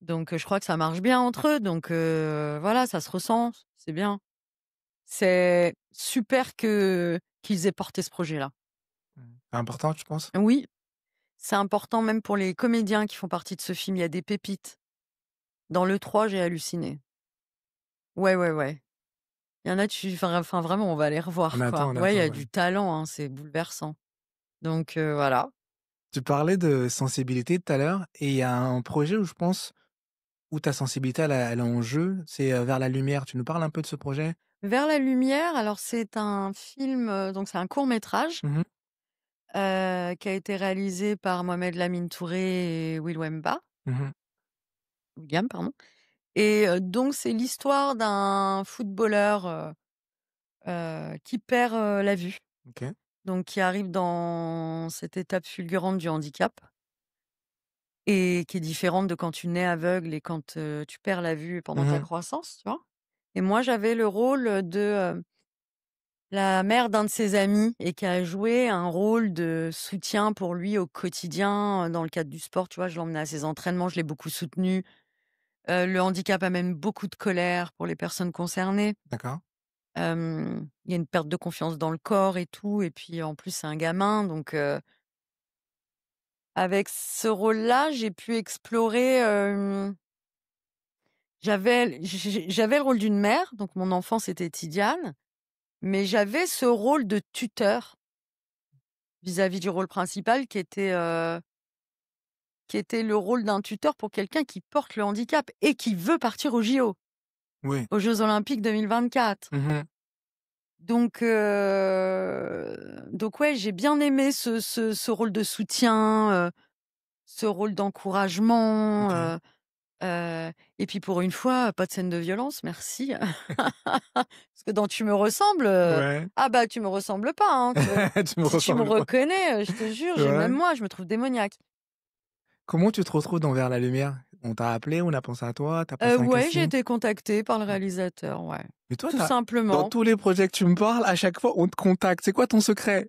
Donc je crois que ça marche bien entre eux, donc voilà, ça se ressent, c'est bien. C'est super qu'ils aient porté ce projet-là. Mmh. C'est important, tu penses? Oui, c'est important même pour les comédiens qui font partie de ce film, il y a des pépites. Dans le 3, j'ai halluciné. Ouais, ouais, ouais. Il y en a, enfin vraiment, on va les revoir, quoi. On Ouais, il y attend, a ouais. du talent, hein, c'est bouleversant. Donc voilà. Tu parlais de sensibilité tout à l'heure et il y a un projet où je pense où ta sensibilité elle est en jeu, c'est, Vers la lumière. Tu nous parles un peu de ce projet? Vers la lumière, alors c'est un film, donc c'est un court métrage, Mmh mh. qui a été réalisé par Mohamed Lamine Touré et Mmh. William, pardon. Et donc c'est l'histoire d'un footballeur, qui perd, la vue, OK. donc qui arrive dans cette étape fulgurante du handicap et qui est différente de quand tu nais aveugle et quand, tu perds la vue pendant ta Mmh. croissance, tu vois? Et moi j'avais le rôle de, la mère d'un de ses amis et qui a joué un rôle de soutien pour lui au quotidien, dans le cadre du sport, tu vois? Je l'emmenais à ses entraînements, je l'ai beaucoup soutenu. Le handicap amène beaucoup de colère pour les personnes concernées. D'accord. Il y a une perte de confiance dans le corps et tout et puis en plus c'est un gamin donc avec ce rôle-là, j'ai pu explorer, j'avais le rôle d'une mère, donc mon enfance était Tidiane, mais j'avais ce rôle de tuteur vis-à-vis du rôle principal qui était le rôle d'un tuteur pour quelqu'un qui porte le handicap et qui veut partir aux JO, Oui. aux Jeux olympiques 2024. Mmh. Donc ouais, j'ai bien aimé ce rôle de soutien, ce rôle d'encouragement, OK. et puis pour une fois, pas de scène de violence, merci. Parce que dans Tu me ressembles, Ouais. ah bah, tu me ressembles pas, hein, Tu me si tu me ressembles pas. reconnais, je te jure, même Ouais. moi, je me trouve démoniaque. Comment tu te retrouves dans Vers la lumière? On t'a appelé, on a pensé à toi, tu as passé un Ouais, j'ai casting? été contactée par le réalisateur, ouais. Mais toi, Tout tu dans simplement. tous les projets que tu me parles, à chaque fois, on te contacte. C'est quoi ton secret?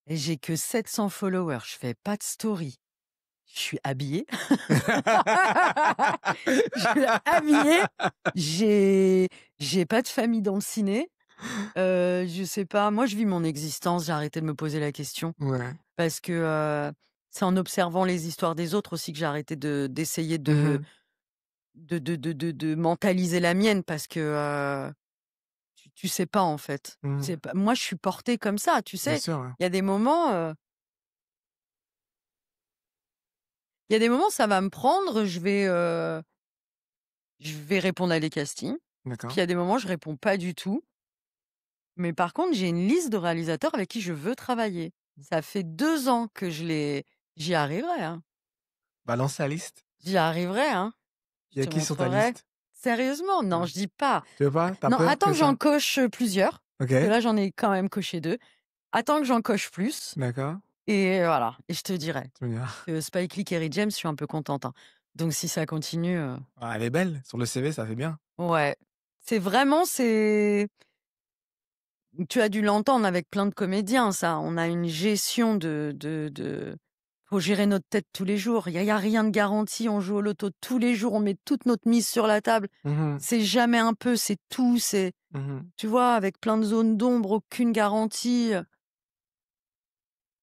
Et j'ai que 700 followers, je fais pas de story. Je suis habillée. Je suis habillée. J'ai j'ai pas de famille dans le ciné. Je sais pas, moi je vis mon existence, j'ai arrêté de me poser la question Ouais. parce que, c'est en observant les histoires des autres aussi que j'ai arrêté d'essayer Mmh. de mentaliser la mienne parce que, tu sais pas en fait. Mmh. C'est pas moi je suis portée comme ça, tu Bien sais? sûr, ouais. Il y a des moments, ça va me prendre, je vais répondre à des castings, puis D'accord. il y a des moments je réponds pas du tout. Mais par contre, j'ai une liste de réalisateurs avec qui je veux travailler. Ça fait 2 ans que j'y arriverai, hein. Balance la liste. J'y arriverai, hein. Je Il y a te qui sur ta montrerai. liste? Sérieusement? Non, Ouais. je dis pas. Tu veux pas? Tu Non, peur attends que que ça j'en coche, plusieurs, parce que OK, là, j'en ai quand même coché 2. Attends que j'en coche plus d'accord. et voilà et je te dirai. Tu me diras. Spike Lee, Kerry James, je suis un peu contente, hein. Donc si ça continue, Ah, elle est belle, sur le CV, ça fait bien. ouais. C'est tu as dû l'entendre avec plein de comédiens ça. On a une gestion de faut gérer notre tête tous les jours. Il y a rien de garanti, on joue au loto tous les jours, on met toute notre mise sur la table. Mmh. C'est jamais un peu, c'est tout, Mmh. tu vois, avec plein de zones d'ombre, aucune garantie.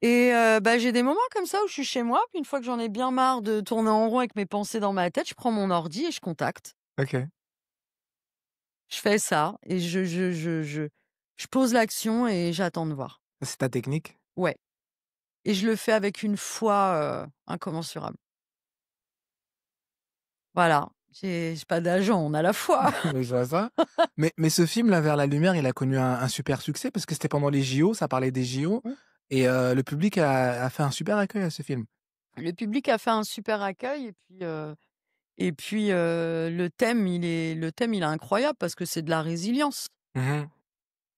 Et bah, j'ai des moments comme ça où je suis chez moi, puis une fois que j'en ai bien marre de tourner en rond avec mes pensées dans ma tête, je prends mon ordi et je contacte. OK. Je fais ça et je pose l'action et j'attends de voir. Ça, c'est ta technique? Ouais et je le fais avec une foi, incommensurable. Voilà, j'ai pas d'agent, on a la foi. Mais je vois ça. Mais ce film là, Vers la lumière, il a connu un super succès parce que c'était pendant les JO, ça parlait des JO Mmh. et le public a fait un super accueil à ce film. Le public a fait un super accueil et puis, le thème il est incroyable parce que c'est de la résilience. Mmh.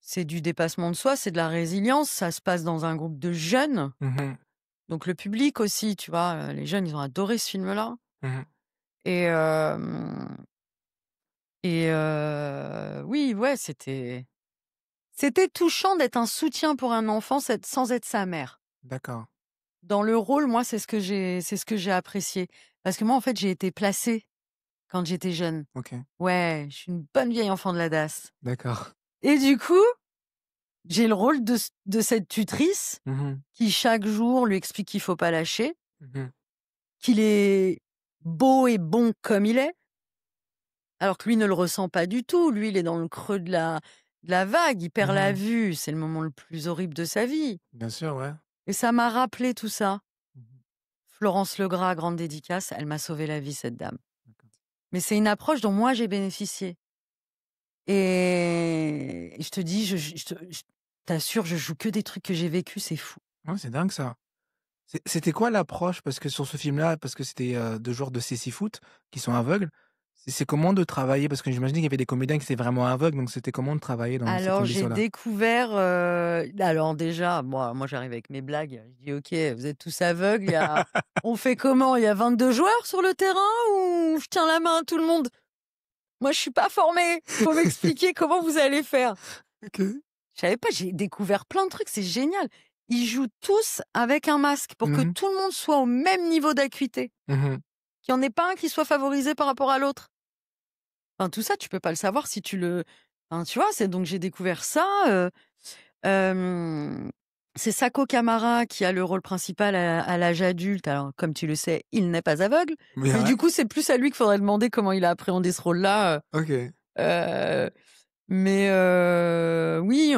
C'est du dépassement de soi, c'est de la résilience, ça se passe dans un groupe de jeunes, Mmh. donc le public aussi, tu vois? Les jeunes, ils ont adoré ce film-là Mmh. et oui, ouais, c'était touchant d'être un soutien pour un enfant sans être sa mère. D'accord. Dans le rôle, moi, c'est ce que j'ai apprécié parce que moi, en fait, j'ai été placée quand j'étais jeune. OK. Ouais, je suis une bonne vieille enfant de la DAS D'accord. et du coup, j'ai le rôle de cette tutrice Mmh. qui, chaque jour, lui explique qu'il faut pas lâcher, Mmh. qu'il est beau et bon comme il est, alors que lui ne le ressent pas du tout. Lui, il est dans le creux de la vague, il perd la Mmh. vue, c'est le moment le plus horrible de sa vie Bien sûr, ouais. et ça m'a rappelé tout ça. Mmh. Florence Legras, grande dédicace, elle m'a sauvé la vie, cette dame. D'accord. Mais c'est une approche dont moi j'ai bénéficié et je te dis, je t'assure, je joue que des trucs que j'ai vécus, c'est fou. Ouais, c'est dingue ça. C'était quoi l'approche? Parce que sur ce film-là, parce que c'était, 2 joueurs de cécifoot qui sont aveugles. C'est comment de travailler? Parce que j'imagine qu'il y avait des comédiens qui étaient vraiment aveugles, donc c'était comment de travailler dans ces Alors j'ai conditions-là? découvert, alors déjà, moi j'arrive avec mes blagues, je dis: «OK, vous êtes tous aveugles, on fait comment? Il y a 22 joueurs sur le terrain ou je tiens la main à tout le monde? Moi je suis pas formée, faut m'expliquer comment vous allez faire». OK. Je savais pas, j'ai découvert plein de trucs, c'est génial. Ils jouent tous avec un masque pour que Mmh mh. tout le monde soit au même niveau d'acuité, Mmh. qu'il y en ait pas un qui soit favorisé par rapport à l'autre. Enfin tout ça, tu peux pas le savoir si tu vois? Donc j'ai découvert ça, hem, c'est Sako Kamara qui a le rôle principal à l'âge adulte. Alors comme tu le sais, il n'est pas aveugle, Mais mais ouais, du coup, c'est plus à lui qu'il faudrait demander comment il a appréhendé ce rôle-là, OK. heu, mais oui,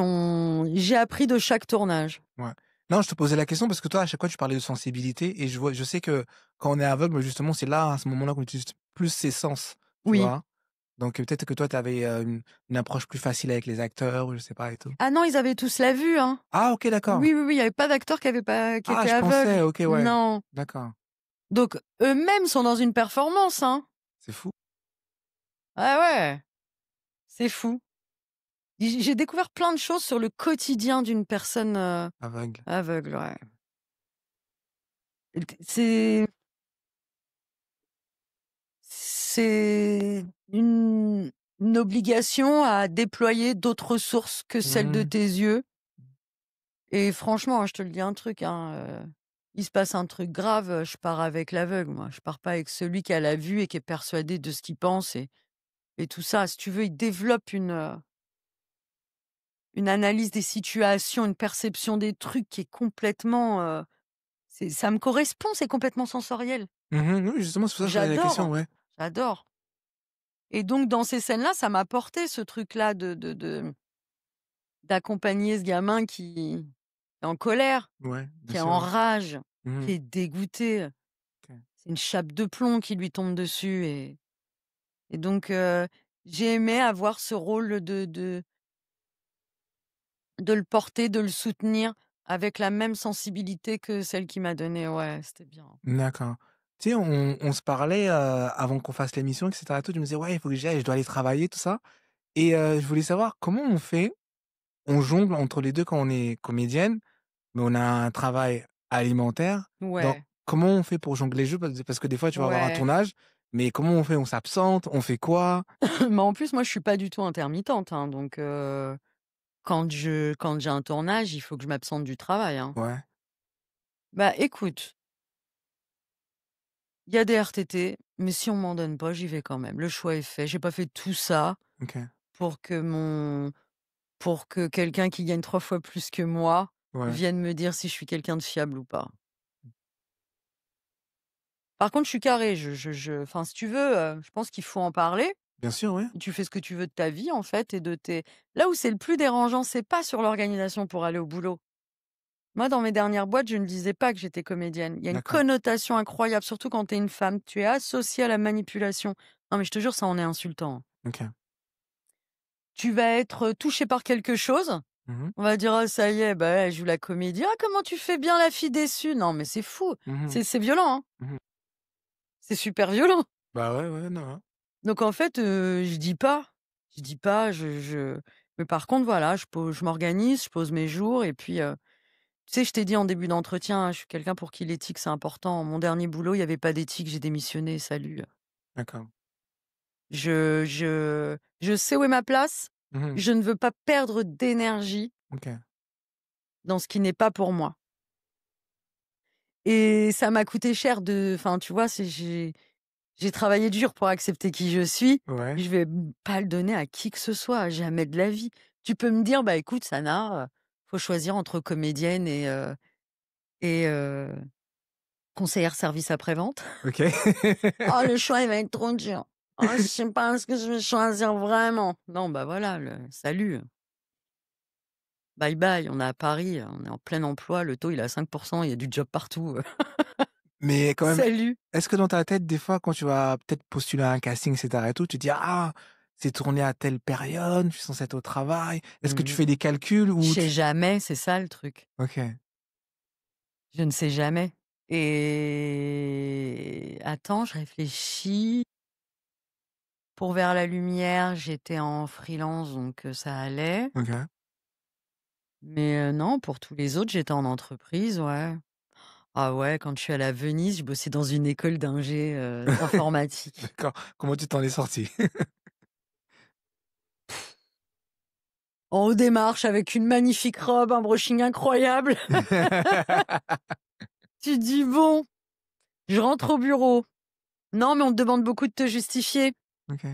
j'ai appris de chaque tournage. Ouais. Non, je te posais la question parce que toi, à chaque fois, tu parlais de sensibilité et je sais que quand on est aveugle, justement, c'est là, à ce moment-là, qu'on utilise plus ses sens, tu Oui. vois? Donc peut-être que toi, tu avais, une approche plus facile avec les acteurs ou je sais pas et tout. Ah non, ils avaient tous la vue, hein. Ah OK, d'accord. Oui, oui, oui, il y avait pas d'acteur qui Ah, était je pensais, aveugle. OK, ouais. Non. D'accord. Donc eux-mêmes sont dans une performance, hein. C'est fou. Ah ouais, c'est fou. J'ai découvert plein de choses sur le quotidien d'une personne, Aveugle. aveugle, ouais. C'est c'est une obligation à déployer d'autres ressources que celles de Mmh. tes yeux et franchement, hein, je te le dis un truc, hein, il se passe un truc grave, je pars avec l'aveugle, moi. Je pars pas avec celui qui a la vue et qui est persuadé de ce qu'il pense et tout ça. Si tu veux, il développe une analyse des situations, une perception des trucs qui est complètement, ça me correspond, c'est complètement sensoriel. Mmh. Oui, justement, c'est pour ça que je posais la question, J'adore, ouais. j'adore et donc dans ces scènes-là, ça m'a apporté ce truc-là d'accompagner ce gamin qui est en colère, Ouais, bien qui est sûr, en ouais. rage, Mmh. qui est dégoûté. OK. C'est une chape de plomb qui lui tombe dessus et donc j'ai aimé avoir ce rôle de le porter, de le soutenir avec la même sensibilité que celle qu'il m'a donnée. Ouais, c'était bien. D'accord. Tu sais, on se parlait, avant qu'on fasse l'émission et cetera et tout. Tu me disais: «Ouais, il faut que j'y aille, je dois aller travailler», tout ça et je voulais savoir comment on fait? On jongle entre les 2 quand on est comédienne, mais on a un travail alimentaire. Dans Ouais, comment on fait pour jongler les jeux? Parce que des fois, tu vas avoir un ouais. tournage, mais comment on fait? On s'absente? On fait quoi? Mais en plus, moi, je suis pas du tout intermittente, hein, donc quand j'ai un tournage, il faut que je m'absente du travail, hein. Ouais, Bah, écoute, il y a des RTT, mais si on m'en donne pas, j'y vais quand même. Le choix est fait. J'ai pas fait tout ça OK. pour que mon pour que quelqu'un qui gagne 3 fois plus que moi Ouais. vienne me dire si je suis quelqu'un de fiable ou pas. Par contre, je suis carrée, je enfin, si tu veux, je pense qu'il faut en parler. Bien sûr, ouais. Tu fais ce que tu veux de ta vie, en fait, et de tes là où c'est le plus dérangeant, c'est pas sur l'organisation pour aller au boulot. Moi, dans mes dernières boîtes, je ne disais pas que j'étais comédienne. Il y a une D'accord. connotation incroyable, surtout quand tu es une femme. Tu es associée à la manipulation. Non, mais je te jure, ça en est insultant. OK. Tu vas être touchée par quelque chose. Mmh mh. On va dire: «Ah ça y est, bah, elle joue la comédie. Ah comment tu fais bien la fille déçue!» Non, mais c'est fou. Mmh. C'est violent, hein. Mmh. C'est super violent. Bah, ouais, ouais, non, non. Donc en fait, je dis pas. Je dis pas, mais par contre, voilà, je m'organise, je pose mes jours et puis, tu sais, je t'ai dit en début d'entretien, je suis quelqu'un pour qui l'éthique, c'est important. Mon dernier boulot, il y avait pas d'éthique, j'ai démissionné, salut. D'accord. Je sais où est ma place. Mmh. Je ne veux pas perdre d'énergie OK. dans ce qui n'est pas pour moi et ça m'a coûté cher enfin, tu vois, j'ai travaillé dur pour accepter qui je suis. Ouais. Je vais pas le donner à qui que ce soit, jamais de la vie. Tu peux me dire: «Bah, écoute, Sana, faut choisir entre comédienne et conseillère service après-vente». OK. «Oh, le choix, il va être trop dur. Oh, je sais pas ce que je vais choisir vraiment». Non, bah, voilà, salut, bye bye. On est à Paris, on est en plein emploi, le taux, il est à 5, il y a du job partout, Mais quand même, salut. est-ce que dans ta tête, des fois, quand tu vas peut-être postuler à un casting et cetera et tout, tu te dis: «Ah, c'est tourné à telle période, je suis censé être au travail». Est-ce que tu Mmh. fais des calculs Je ou sais tu jamais, c'est ça le truc. OK, Je ne sais jamais et attends, je réfléchis. Pour Vers la lumière, j'étais en freelance donc ça allait. OK. Mais non, pour tous les autres, j'étais en entreprise, ouais. Ah ouais, quand je suis allée à Venise, je bossais dans une école d'ingé, d'informatique. D'accord. Comment tu t'en es sorti? En haut des marches avec une magnifique robe, un brushing incroyable. Tu te dis: «Bon, je rentre au bureau». Non, mais on te demande beaucoup de te justifier. OK.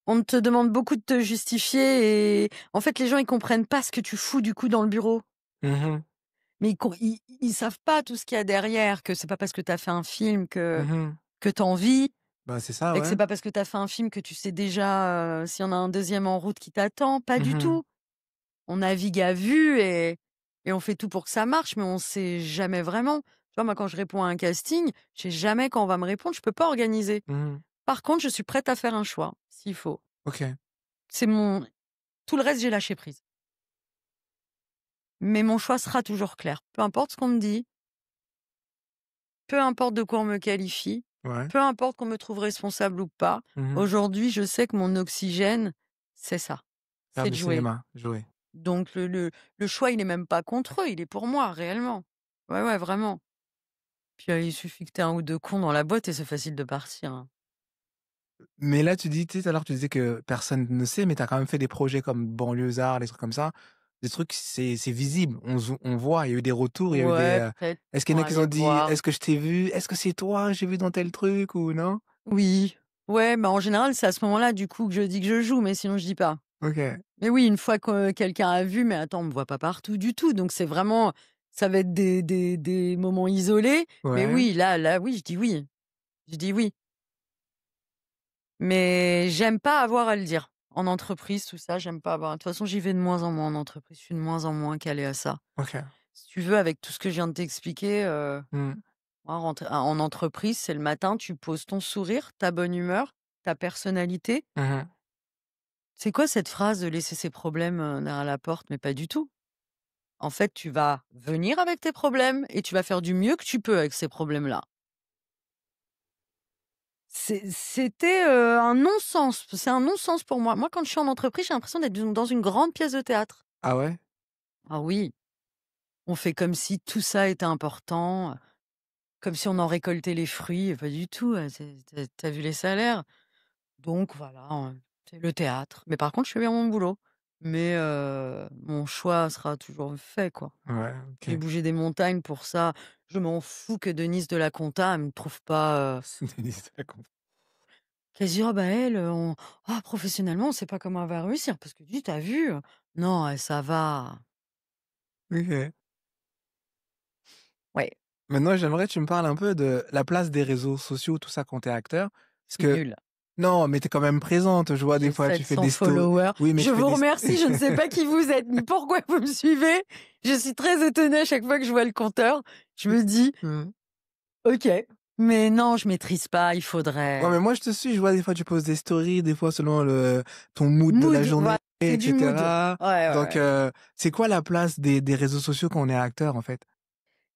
On te demande beaucoup de te justifier et en fait, les gens, ils comprennent pas ce que tu fous, du coup, dans le bureau. Mmh. Mais ils savent pas tout ce qu'il y a derrière, que c'est pas parce que tu as fait un film Mmh. que tu en vis Bah, c'est ça, et que ouais. c'est pas parce que tu as fait un film que tu sais déjà, s'il y en a un deuxième en route qui t'attend. Pas du Mmh. tout. On navigue à vue et on fait tout pour que ça marche, mais on sait jamais vraiment. Tu vois, moi, quand je réponds à un casting, je sais jamais quand on va me répondre, je peux pas organiser. Mmh. Par contre, je suis prête à faire un choix, s'il faut. OK. C'est mon Tout le reste, j'ai lâché prise. Mais mon choix sera toujours clair. Peu importe ce qu'on me dit, peu importe de quoi on me qualifie, Ouais. peu importe qu'on me trouve responsable ou pas. Mmh. Aujourd'hui, je sais que mon oxygène, c'est ça, Faire c'est de du jouer. cinéma, jouer. Donc le choix, il est même pas contre eux, il est pour moi, réellement. Ouais, ouais, vraiment. Puis, il suffit que tu aies 1 ou 2 cons dans la boîte et c'est facile de partir, hein. Mais là, tu dis, tu sais, tout à l'heure, tu disais que personne ne sait, mais tu as quand même fait des projets comme Banlieusards, des trucs comme ça. Des trucs, c'est visible. On voit, il y a eu des retours, il y a eu des, Ouais, peut-être est-ce qu'il y pour en a qui ont aller dit: voir. «Est-ce que je t'ai vu? Est-ce que c'est toi? J'ai vu dans tel truc» ou non? Oui. Ouais, bah, en général, c'est à ce moment-là, du coup, que je dis que je joue, mais sinon je dis pas. OK. Mais oui, une fois que quelqu'un a vu, mais attends, on me voit pas partout du tout, donc c'est vraiment ça va être des moments isolés. Mais Ouais. oui, là, oui, je dis oui. Je dis oui. Mais j'aime pas avoir à le dire. En entreprise, tout ça, j'aime pas avoir de toute façon, j'y vais de moins en moins en entreprise. Je suis de moins en moins calée à ça. OK. Si tu veux, avec tout ce que je viens de t'expliquer, Mmh. moi, en entreprise, c'est le matin, tu poses ton sourire, ta bonne humeur, ta personnalité. Mmh. C'est quoi cette phrase de laisser ses problèmes, derrière la porte? Mais pas du tout. En fait, tu vas venir avec tes problèmes et tu vas faire du mieux que tu peux avec ces problèmes-là. C'était, un non-sens. C'est un non-sens pour moi. Moi, quand je suis en entreprise, j'ai l'impression d'être dans une grande pièce de théâtre. Ah ouais? Ah oui, on fait comme si tout ça était important, comme si on en récoltait les fruits, pas du tout, tu vu les salaires? Donc voilà, c'est le théâtre. Mais par contre, je fais bien mon boulot. Mais mon choix sera toujours fait, quoi. Ouais, J'ai OK. bougé des montagnes pour ça. Je m'en fous que Denise de la compta, elle me trouve pas, Denise de la conf. qu'elle se dit: «Oh bah elle, professionnellement, on sait pas comment elle va réussir». Parce que dis: «Tu vu?» Non, ça va. OK. Ouais, Maintenant, j'aimerais que tu me parles un peu de la place des réseaux sociaux, tout ça, quand tu es acteur. Parce c'est que nul. non, mais tu es quand même présente. Je vois des J'ai fois, tu fais 700 des sto followers. oui, mais Je tu fais vous des remercie, je ne sais pas qui vous êtes, ni pourquoi vous me suivez. Je suis très étonnée à chaque fois que je vois le compteur. Je me dis: Mmh. «OK». Mais non, je maîtrise pas, il Ouais, mais faudrait moi, je te suis. Je vois des fois, tu poses des stories, des fois selon ton mood de la mood, journée voilà, et c'est du mood. cetera. Ouais, ouais, Donc ouais. c'est quoi la place des réseaux sociaux quand on est acteur, en fait?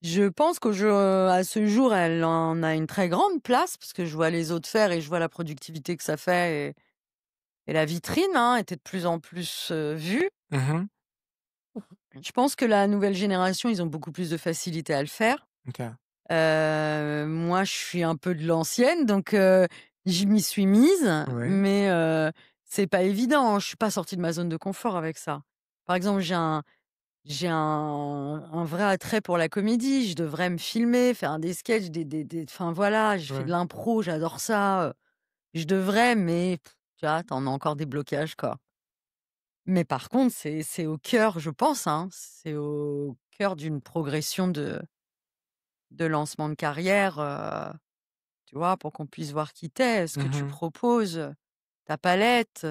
Je pense à ce jour, elle en a une très grande place parce que je vois les autres faire et je vois la productivité que ça fait et la vitrine, hein, était de plus en plus, vue. Mmh. Je pense que la nouvelle génération, ils ont beaucoup plus de facilité à le faire. OK. Moi, je suis un peu de l'ancienne, donc je m'y suis mise, Ouais. mais c'est pas évident. Je suis pas sortie de ma zone de confort avec ça. Par exemple, j'ai un vrai attrait pour la comédie. Je devrais me filmer, faire des sketchs, des enfin voilà, je fais de Ouais. l'impro, j'adore ça, je devrais, mais tu vois, tu as encore des blocages, quoi. Mais par contre, c'est au cœur, je pense, hein, c'est au cœur d'une progression de lancement de carrière, tu vois? Pour qu'on puisse voir qui tu es, ce que tu Mmh. proposes, ta palette,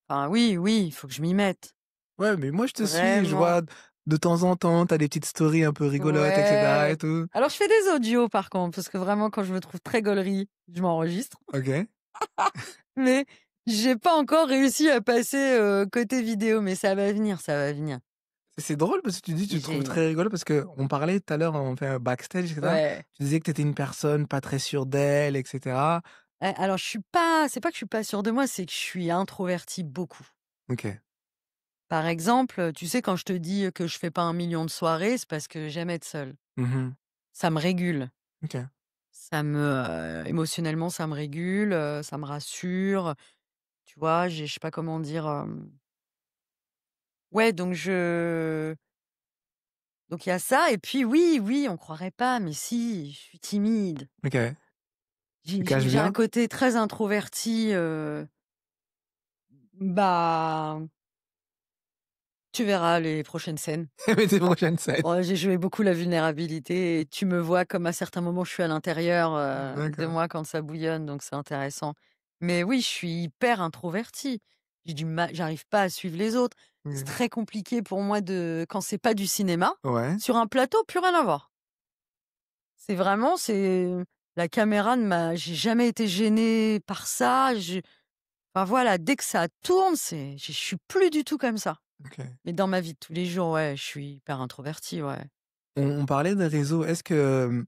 enfin oui, oui, il faut que je m'y mette. Ouais, mais moi, je te suis. Je Vraiment. vois de temps en temps, tu as des petites stories un peu rigolotes et cetera et Ouais. tout. Alors je fais des audios par contre, parce que vraiment quand je me trouve très gaulerie, je m'enregistre. OK. Mais j'ai pas encore réussi à passer, côté vidéo, mais ça va venir, ça va venir. C'est drôle parce que tu dis, tu te trouves J'ai très rigolo parce qu'on parlait tout à l'heure, on fait un backstage, et cetera. Ouais. Tu disais que tu étais une personne pas très sûre d'elle, et cetera. Alors je suis pas c'est pas que je suis pas sûre de moi, c'est que je suis introvertie beaucoup. OK. Par exemple, tu sais quand je te dis que je fais pas 1 million de soirées, c'est parce que j'aime être seule. Mmh. Ça me régule. OK. Émotionnellement, ça me régule, ça me rassure. Tu vois? Je sais pas comment dire, ouais, donc il y a ça et puis oui, oui, on croirait pas, mais si, je suis timide. OK. Tu J'ai caches j'ai j'ai un bien? côté très introverti, bah, tu verras les prochaines scènes. Mais tes prochaines scènes. Oh, j'ai joué beaucoup la vulnérabilité et tu me vois comme à certains moments je suis à l'intérieur, de D'accord. moi quand ça bouillonne, donc c'est intéressant. Mais oui, je suis hyper introvertie. J'arrive pas à suivre les autres. C'est OK. très compliqué pour moi de quand c'est pas du cinéma. Ouais. Sur un plateau, plus rien à voir. C'est la caméra ne m'a j'ai jamais été gênée par ça. Enfin voilà, dès que ça tourne, je suis plus du tout comme ça. OK. Mais dans ma vie de tous les jours, ouais, je suis hyper introvertie, ouais. On parlait des réseaux. Est-ce que,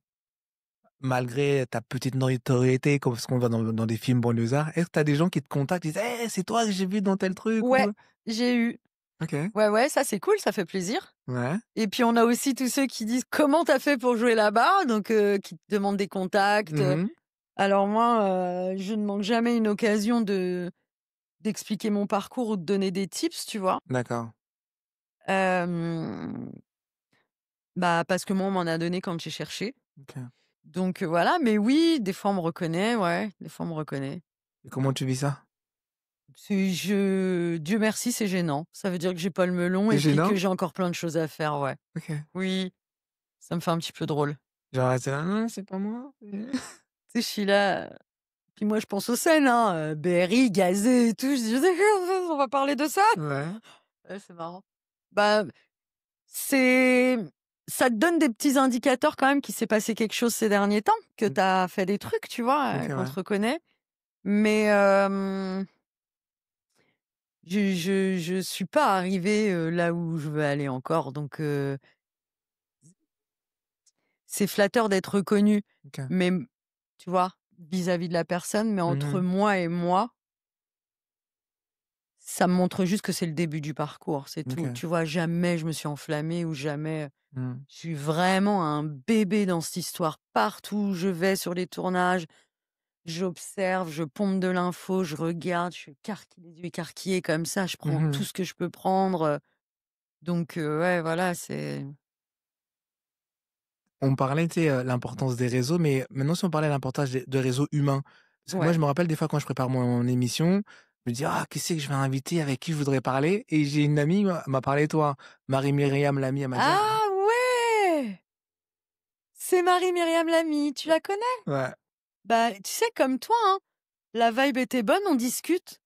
malgré ta petite notoriété, comme ce qu'on voit dans des films banlieusards, est-ce que tu as des gens qui te contactent, qui disent: «Hey, c'est toi que j'ai vu dans tel truc ou Ouais, quoi?» j'ai eu. OK. Ouais, ouais, ça c'est cool, ça fait plaisir. Ouais. Et puis on a aussi tous ceux qui disent: «Comment t'as fait pour jouer là-bas?» donc qui te demandent des contacts, Mmh. Alors moi, je ne manque jamais une occasion d'expliquer mon parcours ou de donner des tips, tu vois? D'accord. Hem, Bah, parce que moi, on m'en a donné quand j'ai cherché. OK. Donc voilà, mais oui, des fois on me reconnaît, ouais, des fois on me reconnaît. Et comment tu vis ça? Dieu merci, c'est gênant. Ça veut dire que j'ai pas le melon C'est et puis gênant? que j'ai encore plein de choses à faire, ouais. OK. Oui, ça me fait un petit peu drôle. Genre, c'est là: «Non, c'est pas moi». Tu sais, je suis là, puis moi je pense aux scènes, hein, BRI, Gazé et tout, je dis: «On va parler de ça?» Ouais. Ouais, c'est marrant. Bah, c'est ça te donne des petits indicateurs quand même qu'il s'est passé quelque chose ces derniers temps, que Mmh. tu as fait des trucs, tu vois, OK, qu'on ouais. te reconnaît. Mais, je suis pas arrivée, là où je veux aller encore, donc, c'est flatteur d'être reconnu. OK. Mais, tu vois? Vis-à-vis de la personne, mais entre Mmh. moi et moi, ça me montre juste que c'est le début du parcours, c'est tout. OK. Tu vois? Jamais je me suis enflammée ou jamais, Mmh. je suis vraiment un bébé dans cette histoire. Partout où je vais sur les tournages, j'observe, je pompe de l'info, je regarde, je suis les yeux écarquillés comme ça, je prends tout Mmh. ce que je peux prendre, donc ouais, voilà, c'est On parlait, tu sais, l'importance des réseaux, mais maintenant si on parlait de l'importance des réseaux humains. Parce que moi, ouais. je me rappelle des fois quand je prépare mon émission, je me dis: «Ah, qui c'est que je vais inviter? Avec qui je voudrais parler?» Et j'ai une amie, m'a parlé de toi. Marie-Myriam Lamy, elle m'a dit: «Ah» Ah ouais! C'est Marie-Myriam Lamy, tu la connais? ouais, Bah, tu sais, comme toi, hein, la vibe était bonne, on discute.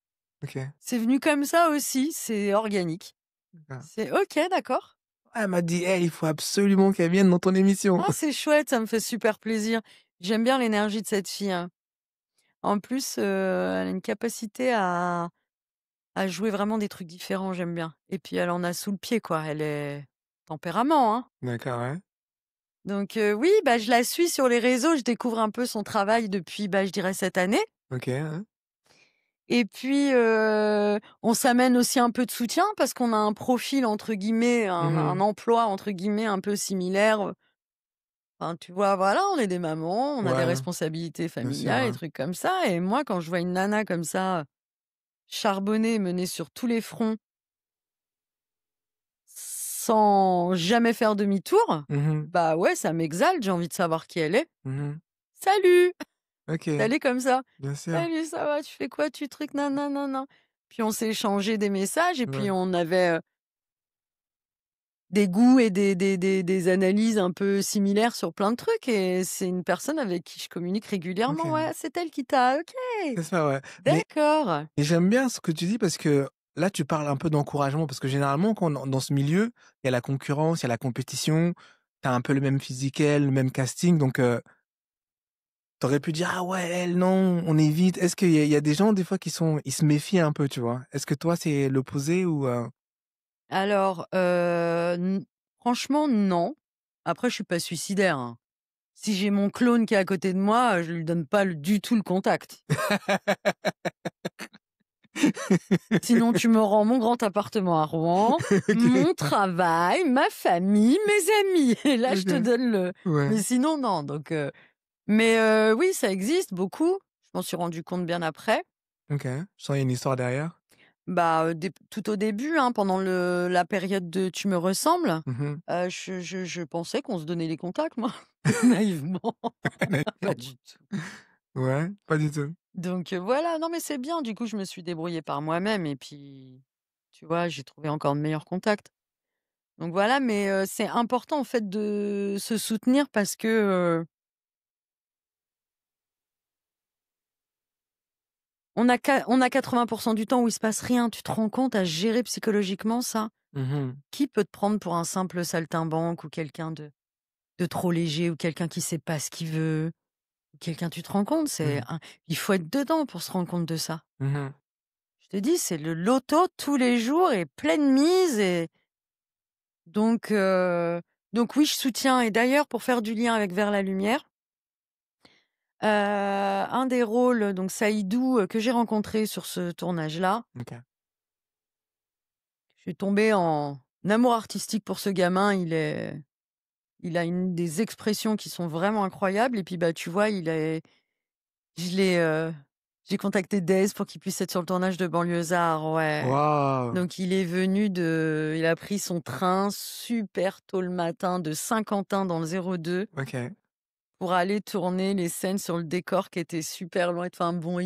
OK. C'est venu comme ça aussi, c'est organique. D'accord. C'est OK, d'accord. Ouais, elle m'a dit: «Hey, il faut absolument qu'elle vienne dans ton émission». Ah, c'est chouette, ça me fait super plaisir. J'aime bien l'énergie de cette fille, hein. En plus, elle a une capacité à jouer vraiment des trucs différents, j'aime bien. Et puis elle en a sous le pied, quoi. Elle est tempérament, hein. D'accord, ouais. Donc oui, bah, je la suis sur les réseaux, je découvre un peu son travail depuis, bah, je dirais cette année. OK, ouais. Et puis, on s'amène aussi un peu de soutien parce qu'on a un profil entre guillemets, un Mmh. emploi entre guillemets un peu similaire, enfin, tu vois? Voilà, on est des mamans, on a des Ouais, responsabilités bien sûr, familiales, ouais. des trucs comme ça et moi, quand je vois une nana comme ça, charbonner, mener sur tous les fronts, sans jamais faire demi-tour, Mmh. bah, ouais, ça m'exalte, j'ai envie de savoir qui elle est. Mmh. «Salut!» OK, Elle comme ça. bien sûr. «Salut, ça va? Tu fais quoi? Tu trucs? Nin nin nin nin». Puis on s'est échangé des messages et Ouais. puis on avait, des goûts et des analyses un peu similaires sur plein de trucs et c'est une personne avec qui je communique régulièrement. OK. «Ouais, c'est elle qui t'a OK, C'est ça, ouais. d'accord». Et j'aime bien ce que tu dis parce que là, tu parles un peu d'encouragement parce que généralement, quand dans ce milieu, il y a la concurrence, il y a la compétition, tu as un peu le même physique qu'elle, le même casting, donc tu pu dire: «Ah ouais, elle, non, on évite». Est-ce qu'il y a des gens, des fois, ils se méfient un peu, tu vois? Est-ce que toi, c'est l'opposé ou Alors, n franchement, non. Après, je suis pas suicidaire, hein. Si j'ai mon clone qui est à côté de moi, je lui donne pas du tout le contact. Sinon, tu me rends mon grand appartement à Rouen, OK. mon travail, ma famille, mes amis et là, je te OK. donne le Ouais. mais sinon, non, donc mais oui, ça existe beaucoup. Je m'en suis rendu compte bien après. OK. Je sens qu'il y a une histoire derrière. Bah, tout au début, hein, pendant la période de «Tu me ressembles», Mmh. je pensais qu'on se donnait les contacts, moi, naïvement. Pas du tout. Ouais, pas du tout. Donc voilà, non, mais c'est bien, du coup, je me suis débrouillée par moi-même et puis, tu vois, j'ai trouvé encore de meilleurs contacts. Donc voilà, mais c'est important, en fait, de se soutenir parce que, on a 80 du temps où il se passe rien. Tu te rends compte à gérer psychologiquement ça? Mmh. Qui peut te prendre pour un simple saltimbanque ou quelqu'un de trop léger ou quelqu'un qui sait pas ce qu'il veut? Ou quelqu'un tu te rends compte? Mmh. Il faut être dedans pour se rendre compte de ça. Mmh. Je te dis, c'est le loto tous les jours et pleine mise et donc oui, je soutiens et d'ailleurs pour faire du lien avec Vers la lumière, un des rôles, donc Saïdou, que j'ai rencontré sur ce tournage-là, OK. je suis tombée en amour artistique pour ce gamin. Il a une des expressions qui sont vraiment incroyables et puis, bah, tu vois, je l'ai, j'ai contacté Daze pour qu'il puisse être sur le tournage de Banlieusards, ouais. Waouh! Donc il a pris son train super tôt le matin de Saint-Quentin dans le 02 OK. pour aller tourner les scènes sur le décor qui était super loin. Enfin bon,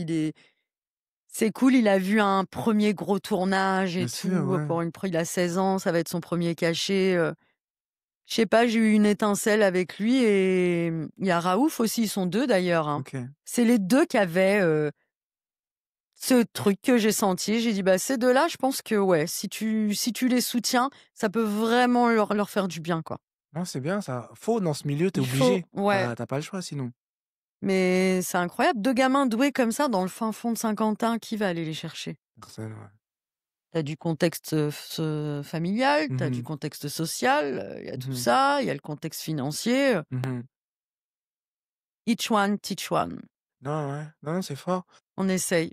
c'est cool, il a vu un premier gros tournage et Bien sûr, tout, ouais. il a 16 ans, ça va être son premier cachet, je sais pas, j'ai eu une étincelle avec lui et il y a Raouf aussi, ils sont 2 d'ailleurs, hein. OK. C'est les 2 qui avaient, ce truc que j'ai senti. J'ai dit: «Bah, ces 2 là, je pense que ouais, si tu les soutiens, ça peut vraiment leur faire du bien, quoi». Non, c'est bien ça. Faut dans ce milieu, tu es Il faut obligé. ouais, Tu pas le choix sinon. mais c'est incroyable, 2 gamins doués comme ça dans le fin fond de Saint-Quentin, qui va aller les chercher? Personne, ouais. Tu as du contexte, familial, tu as du Mmh. contexte social, il y a tout Mmh. ça, il y a le contexte financier, Mmh. Each one, teach one. Non, ouais. Non, c'est fort. On essaye.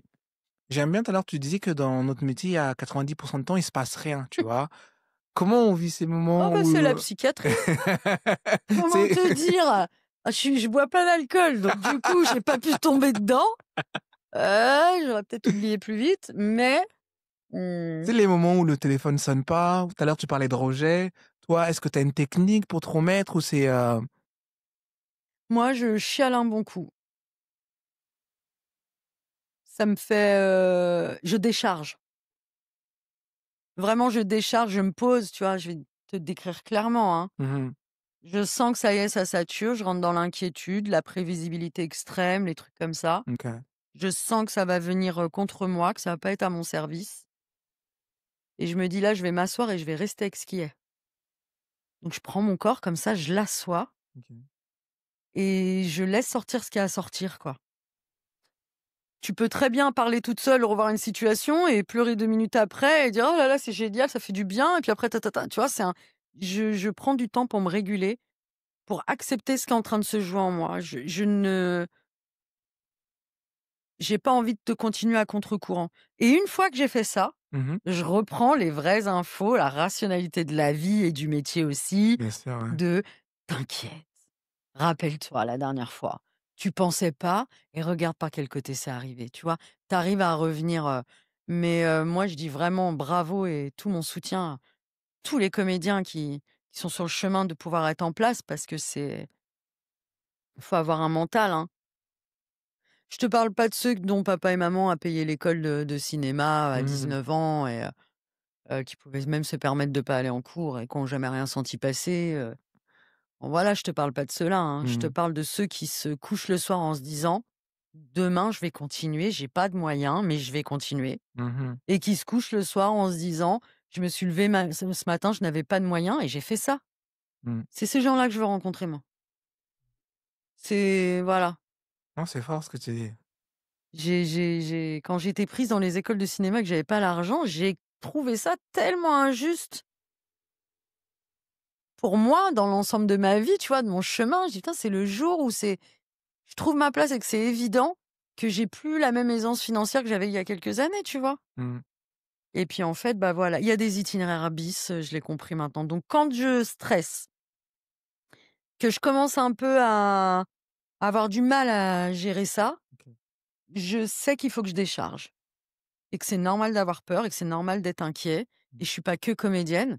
J'aime bien tout à l'heure, tu disais que dans notre métier, à 90 de temps, il se passe rien, tu vois? Comment on vit ces Oh moments bah, c'est la où, psychiatrie. Comment c'est te dire? Je bois pas d'alcool, donc du coup, j'ai pas pu tomber dedans. J'aurais peut-être oublié plus vite, mais mmh, c'est les moments où le téléphone sonne pas. Tout à l'heure, tu parlais de rejet. Toi, est-ce que tu as une technique pour te remettre ou c'est, moi, je chiale un bon coup. Ça me fait, je décharge. Vraiment, je décharge, je me pose, tu vois? Je vais te décrire clairement, hein. mmh Je sens que ça y est, ça sature, je rentre dans l'inquiétude, la prévisibilité extrême, les trucs comme ça. OK. Je sens que ça va venir, contre moi, que ça va pas être à mon service et je me dis: «Là, je vais m'asseoir et je vais rester avec ce qui est». Donc je prends mon corps comme ça, je l'assois OK. et je laisse sortir ce qu'il y a à sortir, quoi. Tu peux très bien parler toute seule, revoir une situation et pleurer 2 minutes après et dire: «Oh là là, c'est génial, ça fait du bien» et puis après tu vois? Je prends du temps pour me réguler, pour accepter ce qui est en train de se jouer en moi. Je ne j'ai pas envie de te continuer à contre-courant et une fois que j'ai fait ça, Mmh je reprends les vraies infos, la rationalité de la vie et du métier aussi, Bien sûr, ouais. de: «T'inquiète, rappelle-toi la dernière fois, tu pensais pas et regarde par quel côté c'est arrivé», tu vois? Tu arrives à revenir, moi je dis vraiment bravo et tout mon soutien à tous les comédiens qui sont sur le chemin de pouvoir être en place parce que faut avoir un mental, hein. Je te parle pas de ceux dont papa et maman a payé l'école de cinéma à Mmh 19 ans et qui pouvaient même se permettre de pas aller en cours et qui ont jamais rien senti passer, bon voilà, je te parle pas de ceux-là, hein. Je te Mmh. parle de ceux qui se couchent le soir en se disant: «Demain, je vais continuer, j'ai pas de moyens, mais je vais continuer» Mmh et qui se couchent le soir en se disant: «Je me suis levé ce matin, je n'avais pas de moyens et j'ai fait ça». Mmh. C'est ces gens-là que je veux rencontrer moi. C'est voilà. Non, c'est fort ce que tu dis. J'ai quand j'étais prise dans les écoles de cinéma, que j'avais pas l'argent, j'ai trouvé ça tellement injuste pour moi, dans l'ensemble de ma vie, tu vois, de mon chemin. Je dis: «Putain, c'est le jour où je trouve ma place et que c'est évident que j'ai plus la même aisance financière que j'avais il y a quelques années», tu vois? Mmh. Et puis, en fait, bah, voilà, il y a des itinéraires bis, je l'ai compris maintenant. Donc quand je stresse, que je commence un peu à avoir du mal à gérer ça, OK. je sais qu'il faut que je décharge et que c'est normal d'avoir peur et que c'est normal d'être inquiet Mmh. et je suis pas que comédienne,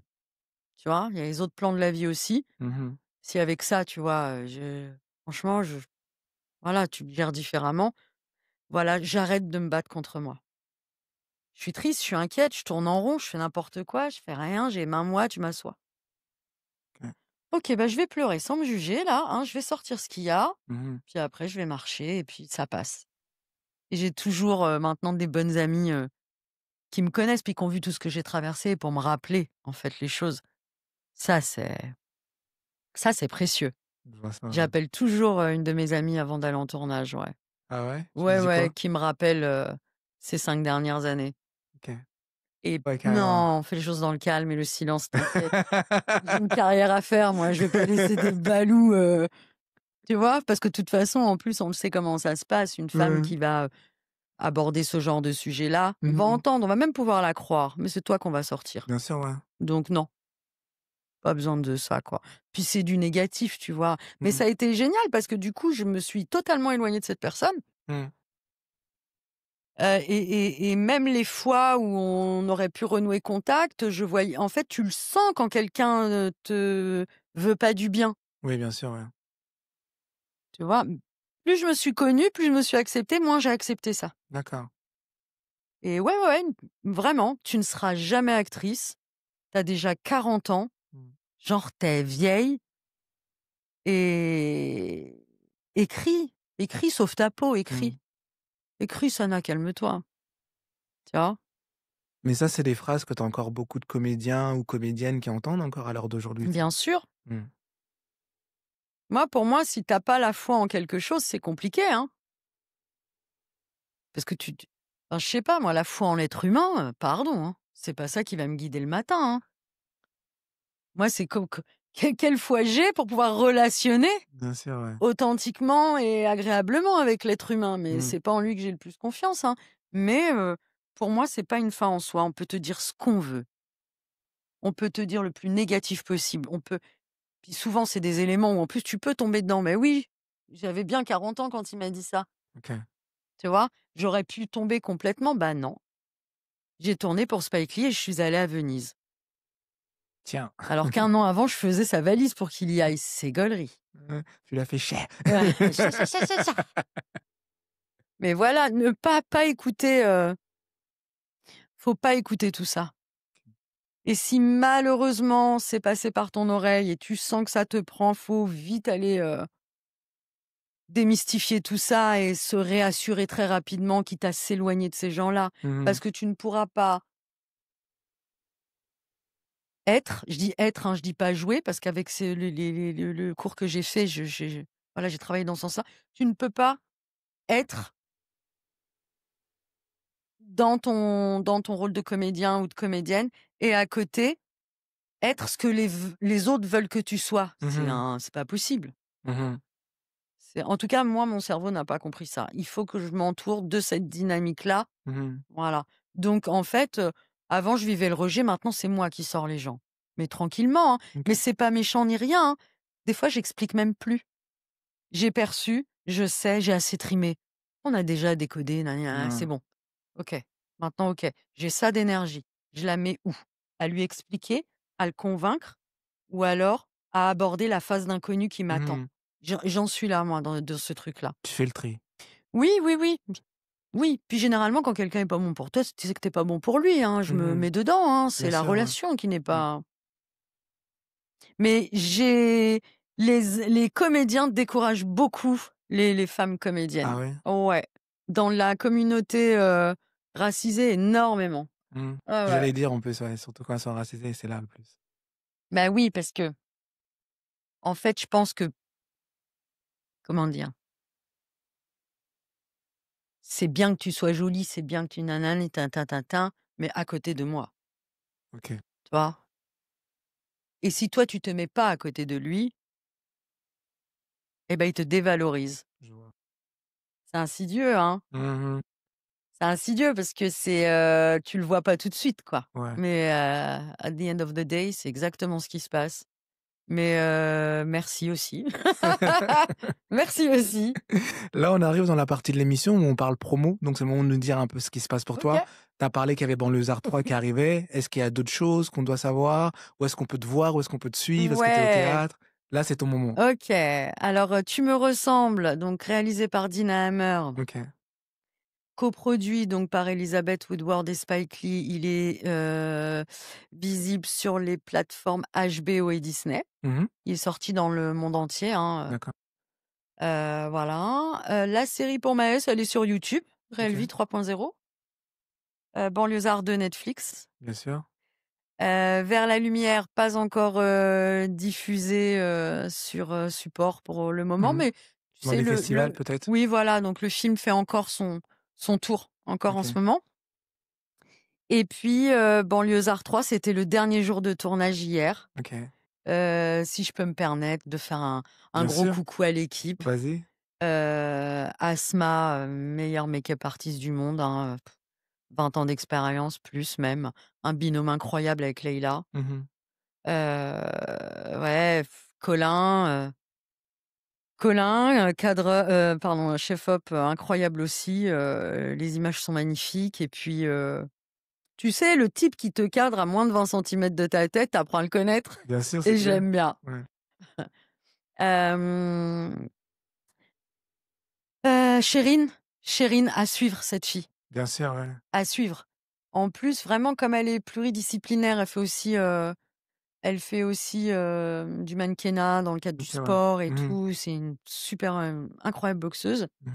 tu vois? Il y a les autres plans de la vie aussi. Mmh Si avec ça, tu vois, je franchement, voilà, tu le gères différemment. Voilà, j'arrête de me battre contre moi. Je suis triste, je suis inquiète, je tourne en rond, je fais n'importe quoi, je fais rien, j'ai les mains moites, tu m'assois. OK. OK, bah, je vais pleurer sans me juger là, hein, je vais sortir ce qu'il y a, Mmh puis après je vais marcher et puis ça passe. Et j'ai toujours, maintenant des bonnes amies, qui me connaissent puis qui ont vu tout ce que j'ai traversé pour me rappeler, en fait, les choses. Ça, c'est ça, c'est précieux. Je vois ça, ouais. J'appelle toujours, une de mes amies avant d'aller en tournage, ouais. Ah ouais? Tu Ouais, dis ouais, quoi? qui me rappelle, ces 5 dernières années. OK. Et Ouais, carrément. non, on fait les choses dans le calme et le silence, t'inquiète. J'ai une carrière à faire, moi, je vais pas laisser des balous, tu vois? Parce que de toute façon, en plus, on le sait comment ça se passe. Une femme Ouais. qui va, aborder ce genre de sujet-là, on va Mmh entendre, on va même pouvoir la croire, mais c'est toi qu'on va sortir. Bien sûr, ouais. Donc non, pas besoin de ça, quoi. Puis c'est du négatif, tu vois? Mais Mmh. ça a été génial parce que du coup, je me suis totalement éloignée de cette personne, Mmh. et même les fois où on aurait pu renouer contact, je voyais en fait, tu le sens quand quelqu'un, te veut pas du bien, Oui, bien sûr, ouais. tu vois? Plus je me suis connue, plus je me suis acceptée, moins j'ai accepté ça. D'accord. Et ouais, ouais, ouais, vraiment, tu ne seras jamais actrice, tu as déjà 40 ans, Mmh. genre tu es vieille et écris, écris, sauve ta peau, Mmh. écris. Écris, Sana, calme-toi, tu vois? Mais ça, c'est des phrases que tu as encore beaucoup de comédiens ou comédiennes qui entendent encore à l'heure d'aujourd'hui, ça? Bien sûr. Mmh. Moi, pour moi, si tu as pas la foi en quelque chose, c'est compliqué, hein. Parce que enfin, je sais pas moi, la foi en l'être humain, pardon, hein, c'est pas ça qui va me guider le matin, hein. Moi, c'est comme que quelle foi j'ai pour pouvoir relationner Bien sûr, ouais. authentiquement et agréablement avec l'être humain. Mais Mmh. c'est pas en lui que j'ai le plus confiance, hein. Mais pour moi, c'est pas une fin en soi. On peut te dire ce qu'on veut. On peut te dire le plus négatif possible. Puis souvent, c'est des éléments où en plus tu peux tomber dedans. Mais oui, j'avais bien 40 ans quand il m'a dit ça. OK. Tu vois? J'aurais pu tomber complètement. Bah non. J'ai tourné pour Spike Lee et je suis allée à Venise. Tiens, Alors qu'1 an avant, je faisais sa valise pour qu'il y aille. C'est gaulerie. tu l'as fait cher. Ça. Mais voilà, ne pas écouter, faut pas écouter tout ça. Et si malheureusement c'est passé par ton oreille et tu sens que ça te prend, faut vite aller, démystifier tout ça et se réassurer très rapidement, quitte à s'éloigner de ces gens-là. Mmh. Parce que tu ne pourras pas être, je dis être, hein, je dis pas jouer, parce qu'avec le cours que j'ai fait, voilà, j'ai travaillé dans ce sens-là. Tu ne peux pas être dans ton rôle de comédien ou de comédienne et à côté, être ce que les autres veulent que tu sois. Mmh. C'est pas possible. Mmh. En tout cas, moi, mon cerveau n'a pas compris ça. Il faut que je m'entoure de cette dynamique-là. Mmh. Voilà. Donc en fait, avant je vivais le rejet, maintenant c'est moi qui sors les gens. Mais tranquillement, hein. OK. Mais c'est pas méchant ni rien, hein. Des fois, j'explique même plus. J'ai perçu, je sais, j'ai assez trimé. On a déjà décodé, na na na, c'est Mmh. bon. OK. Maintenant, OK. J'ai ça d'énergie. Je la mets où? À lui expliquer, à le convaincre ou alors à aborder la phase d'inconnu qui m'attend. Mmh. J'en suis là, moi, dans ce truc-là. Tu fais le tri. Oui, oui, oui. Oui, puis généralement, quand quelqu'un est pas bon pour toi, tu sais que tu pas bon pour lui, hein. Je me Mmh. mets dedans, hein. C'est Bien la sûr, ouais. relation qui n'est Mmh. pas. Mais les comédiens découragent beaucoup les femmes Ah comédiennes. ouais? Ouais. Dans la communauté, racisée, énormément. Mmh. Ouais, ouais. J'allais dire en plus, ouais, surtout quand elles sont racisées, c'est là le plus. Bah oui, parce que en fait, je pense que comment dire? C'est bien que tu sois jolie, c'est bien que tu nanani tin, mais à côté de moi, OK, tu vois? Et si toi, tu te mets pas à côté de lui, eh ben, il te dévalorise. je vois. C'est insidieux, hein? Mmh. C'est insidieux parce que tu le vois pas tout de suite, quoi. Ouais. Mais at the end of the day, c'est exactement ce qui se passe. Mais merci aussi. Merci aussi. Là, on arrive dans la partie de l'émission où on parle promo, donc c'est le moment de nous dire un peu ce qui se passe pour toi. OK. Tu as parlé qu'il y avait Banlieusards 3 qui arrivait. Est-ce qu'il y a d'autres choses qu'on doit savoir? Où est-ce qu'on peut te voir? Où est-ce qu'on peut te suivre? Est-ce que tu es au Ouais. théâtre? Là, c'est ton moment. OK. Alors, Tu me ressembles, donc réalisé par Dina Hammer, OK. coproduit donc par Elizabeth Woodward et Spike Lee. Il est, visible sur les plateformes HBO et Disney. Mmh. Il est sorti dans le monde entier, hein. D'accord. Voilà, la série pour Maës, elle est sur YouTube, Réelle OK. Vie 3.0, Banlieusards 2 Netflix. Bien sûr. Vers la lumière, pas encore, diffusé, sur, support pour le moment, Mmh. mais tu Dans sais les festivals le peut-être? oui, voilà, donc le film fait encore son tour, encore en ce OK. moment. Et puis, Banlieusards 3, c'était le dernier jour de tournage hier. OK. Si je peux me permettre de faire un Bien gros sûr. coucou à l'équipe. Vas-y. Asma, meilleure make-up artist du monde, hein, 20 ans d'expérience, plus même. Un binôme incroyable avec Leïla. Mmh. Ouais, Colin, cadreur pardon, chef op, incroyable aussi, les images sont magnifiques et puis, tu sais, le type qui te cadre à moins de 20 centimètres de ta tête, tu apprends à le connaître Bien sûr, c'est et clair. j'aime bien. Ouais. Hem, Chérine, à suivre cette fille. Bien sûr, ouais. À suivre. En plus, vraiment, comme elle est pluridisciplinaire, elle fait aussi, du mannequinat dans le cadre du OK, ouais. sport et Mmh. tout. C'est une super, incroyable boxeuse. Mmh.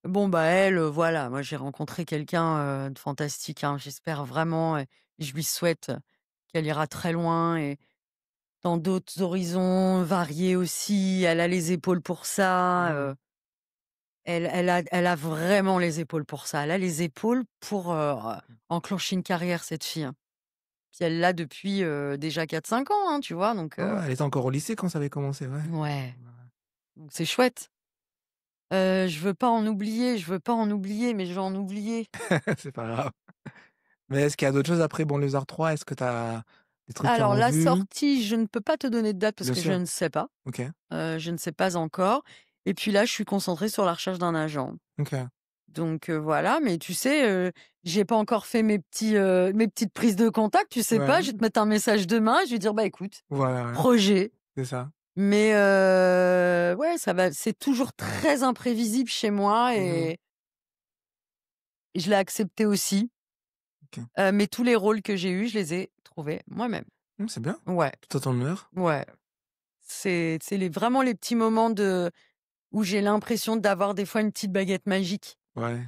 Bon, bah, elle, voilà, moi, j'ai rencontré quelqu'un, de fantastique, hein. J'espère vraiment et je lui souhaite qu'elle ira très loin et dans d'autres horizons variés aussi. Elle a les épaules pour ça, Mmh. elle a vraiment les épaules pour ça. Elle a les épaules pour, Mmh. enclencher une carrière, cette fille, hein. Puis elle l'a depuis, déjà 4-5 ans, hein, tu vois? Donc Oh, elle était encore au lycée quand ça avait commencé, ouais. ouais, donc c'est chouette. Je veux pas en oublier, mais je vais en oublier. C'est pas grave. Mais est-ce qu'il y a d'autres choses après Banlieusards 3? Est-ce que tu as des trucs qui Alors en la vue? sortie, je ne peux pas te donner de date parce Bien que je sûr. ne sais pas. OK, Je ne sais pas encore et puis là, je suis concentrée sur la recherche d'un agent. OK. Donc voilà, mais tu sais, j'ai pas encore fait mes petites prises de contact, tu sais pas? Ouais, Je vais te mettre un message demain, je vais dire: «Bah, écoute, voilà, ouais, projet». c'est ça. Mais ouais, ça va c'est toujours très imprévisible chez moi Mmh. et je l'ai accepté aussi. OK. Mais tous les rôles que j'ai eus, je les ai trouvés moi-même. C'est bien, Ouais, tout à ton honneur. ouais. C'est vraiment les petits moments où j'ai l'impression d'avoir des fois une petite baguette magique. Ouais,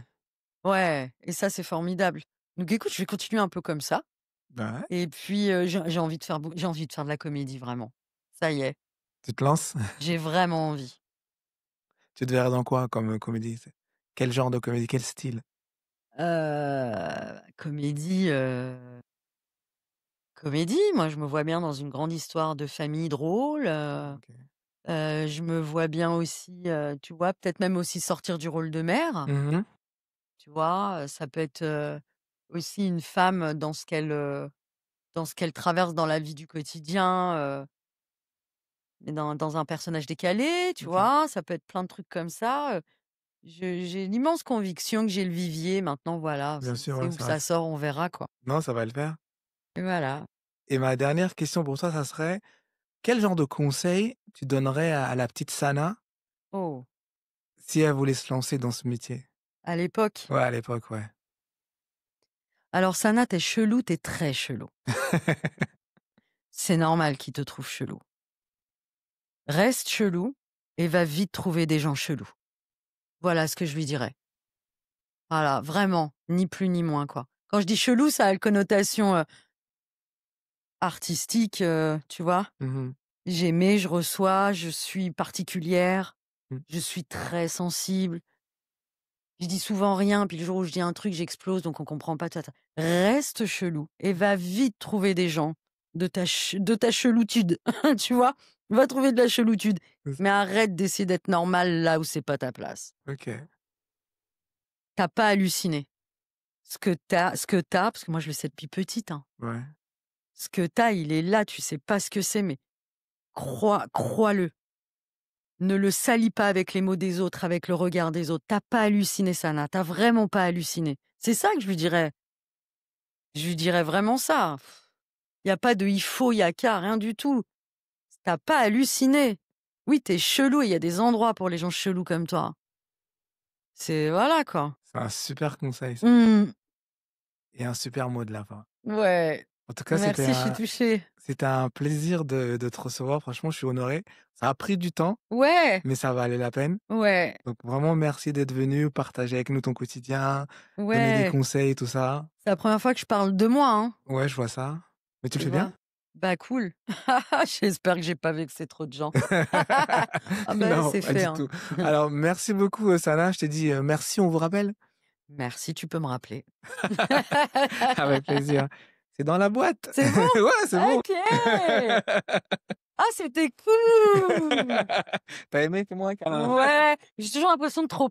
Ouais et ça, c'est formidable. Donc écoute, je vais continuer un peu comme ça bah, ouais, et puis, j'ai envie de faire j'ai envie de faire de la comédie vraiment. Ça y est, tu te lances? j'ai vraiment envie. Tu te verrais dans quoi comme, comédie? Quel genre de comédie? Quel style? Comédie, comédie, moi je me vois bien dans une grande histoire de famille drôle, OK. je me vois bien aussi, tu vois, peut-être même aussi sortir du rôle de mère, Mmh. tu vois? Ça peut être, aussi une femme dans ce qu'elle traverse dans la vie du quotidien, mais dans un personnage décalé, tu OK. vois? Ça peut être plein de trucs comme ça, j'ai l'immense conviction que j'ai le vivier. Maintenant voilà, Bien sûr, c'est ouais, où c'est vrai ça que sort, on verra quoi. non, ça va le faire. Et voilà. Et ma dernière question pour toi, ça serait: quel genre de conseil tu donnerais à la petite Sana Oh, si elle voulait se lancer dans ce métier? à l'époque. Ouais, à l'époque, ouais. Alors Sana, tu chelou, t'es très chelou. C'est normal qu'ils te trouvent chelou. Reste chelou et va vite trouver des gens chelous. Voilà ce que je lui dirais. Voilà, vraiment, ni plus ni moins, quoi. Quand je dis chelou, ça a une connotation, artistique, tu vois? Mmh. J'aimais, je reçois, je suis particulière, Mmh. je suis très sensible. Je dis souvent rien, puis le jour où je dis un truc, j'explose, donc on comprend pas. Reste chelou et va vite trouver des gens de ta cheloutude, tu vois? Va trouver de la cheloutude, C'est ça. mais arrête d'essayer d'être normal là où c'est pas ta place. OK. Tu pas halluciné. Ce que t'as, parce que moi je le sais depuis petite, hein. Ouais. Ce que t'as, il est là, tu sais pas ce que c'est, mais crois-le. Ne le salis pas avec les mots des autres, avec le regard des autres. T'as pas halluciné, Sana, tu vraiment pas halluciné. C'est ça que je lui dirais. Je lui dirais vraiment ça. Il y a pas de «il faut», il y a qu'à, rien du tout. T'as pas halluciné. Oui, t'es chelou et il y a des endroits pour les gens chelous comme toi. C'est voilà, quoi. C'est un super conseil ça Mmh. et un super mot de la fin. Ouais. En tout cas, Merci, je suis touchée. c'était un plaisir de te recevoir. Franchement, je suis honoré. Ça a pris du temps, Ouais, mais ça valait la peine. ouais, Donc vraiment merci d'être venu partager avec nous ton quotidien, donner des ouais. conseils, tout ça. C'est la première fois que je parle de moi, hein, Ouais, je vois ça. Mais tu le tu fais bien? vois? Bah, cool. J'espère que j'ai pas vexé trop de gens. Ah bah, Non, c'est pas fait, du hein. tout. Alors merci beaucoup, Sana. Je te dis, merci, on vous rappelle? Merci, tu peux me rappeler. Avec plaisir. C'est dans la boîte. C'est bon? Ouais, c'est bon. OK! Ah, c'était cool! Tu aimé? Fais-moi un câlin. Ouais, j'ai toujours l'impression de trop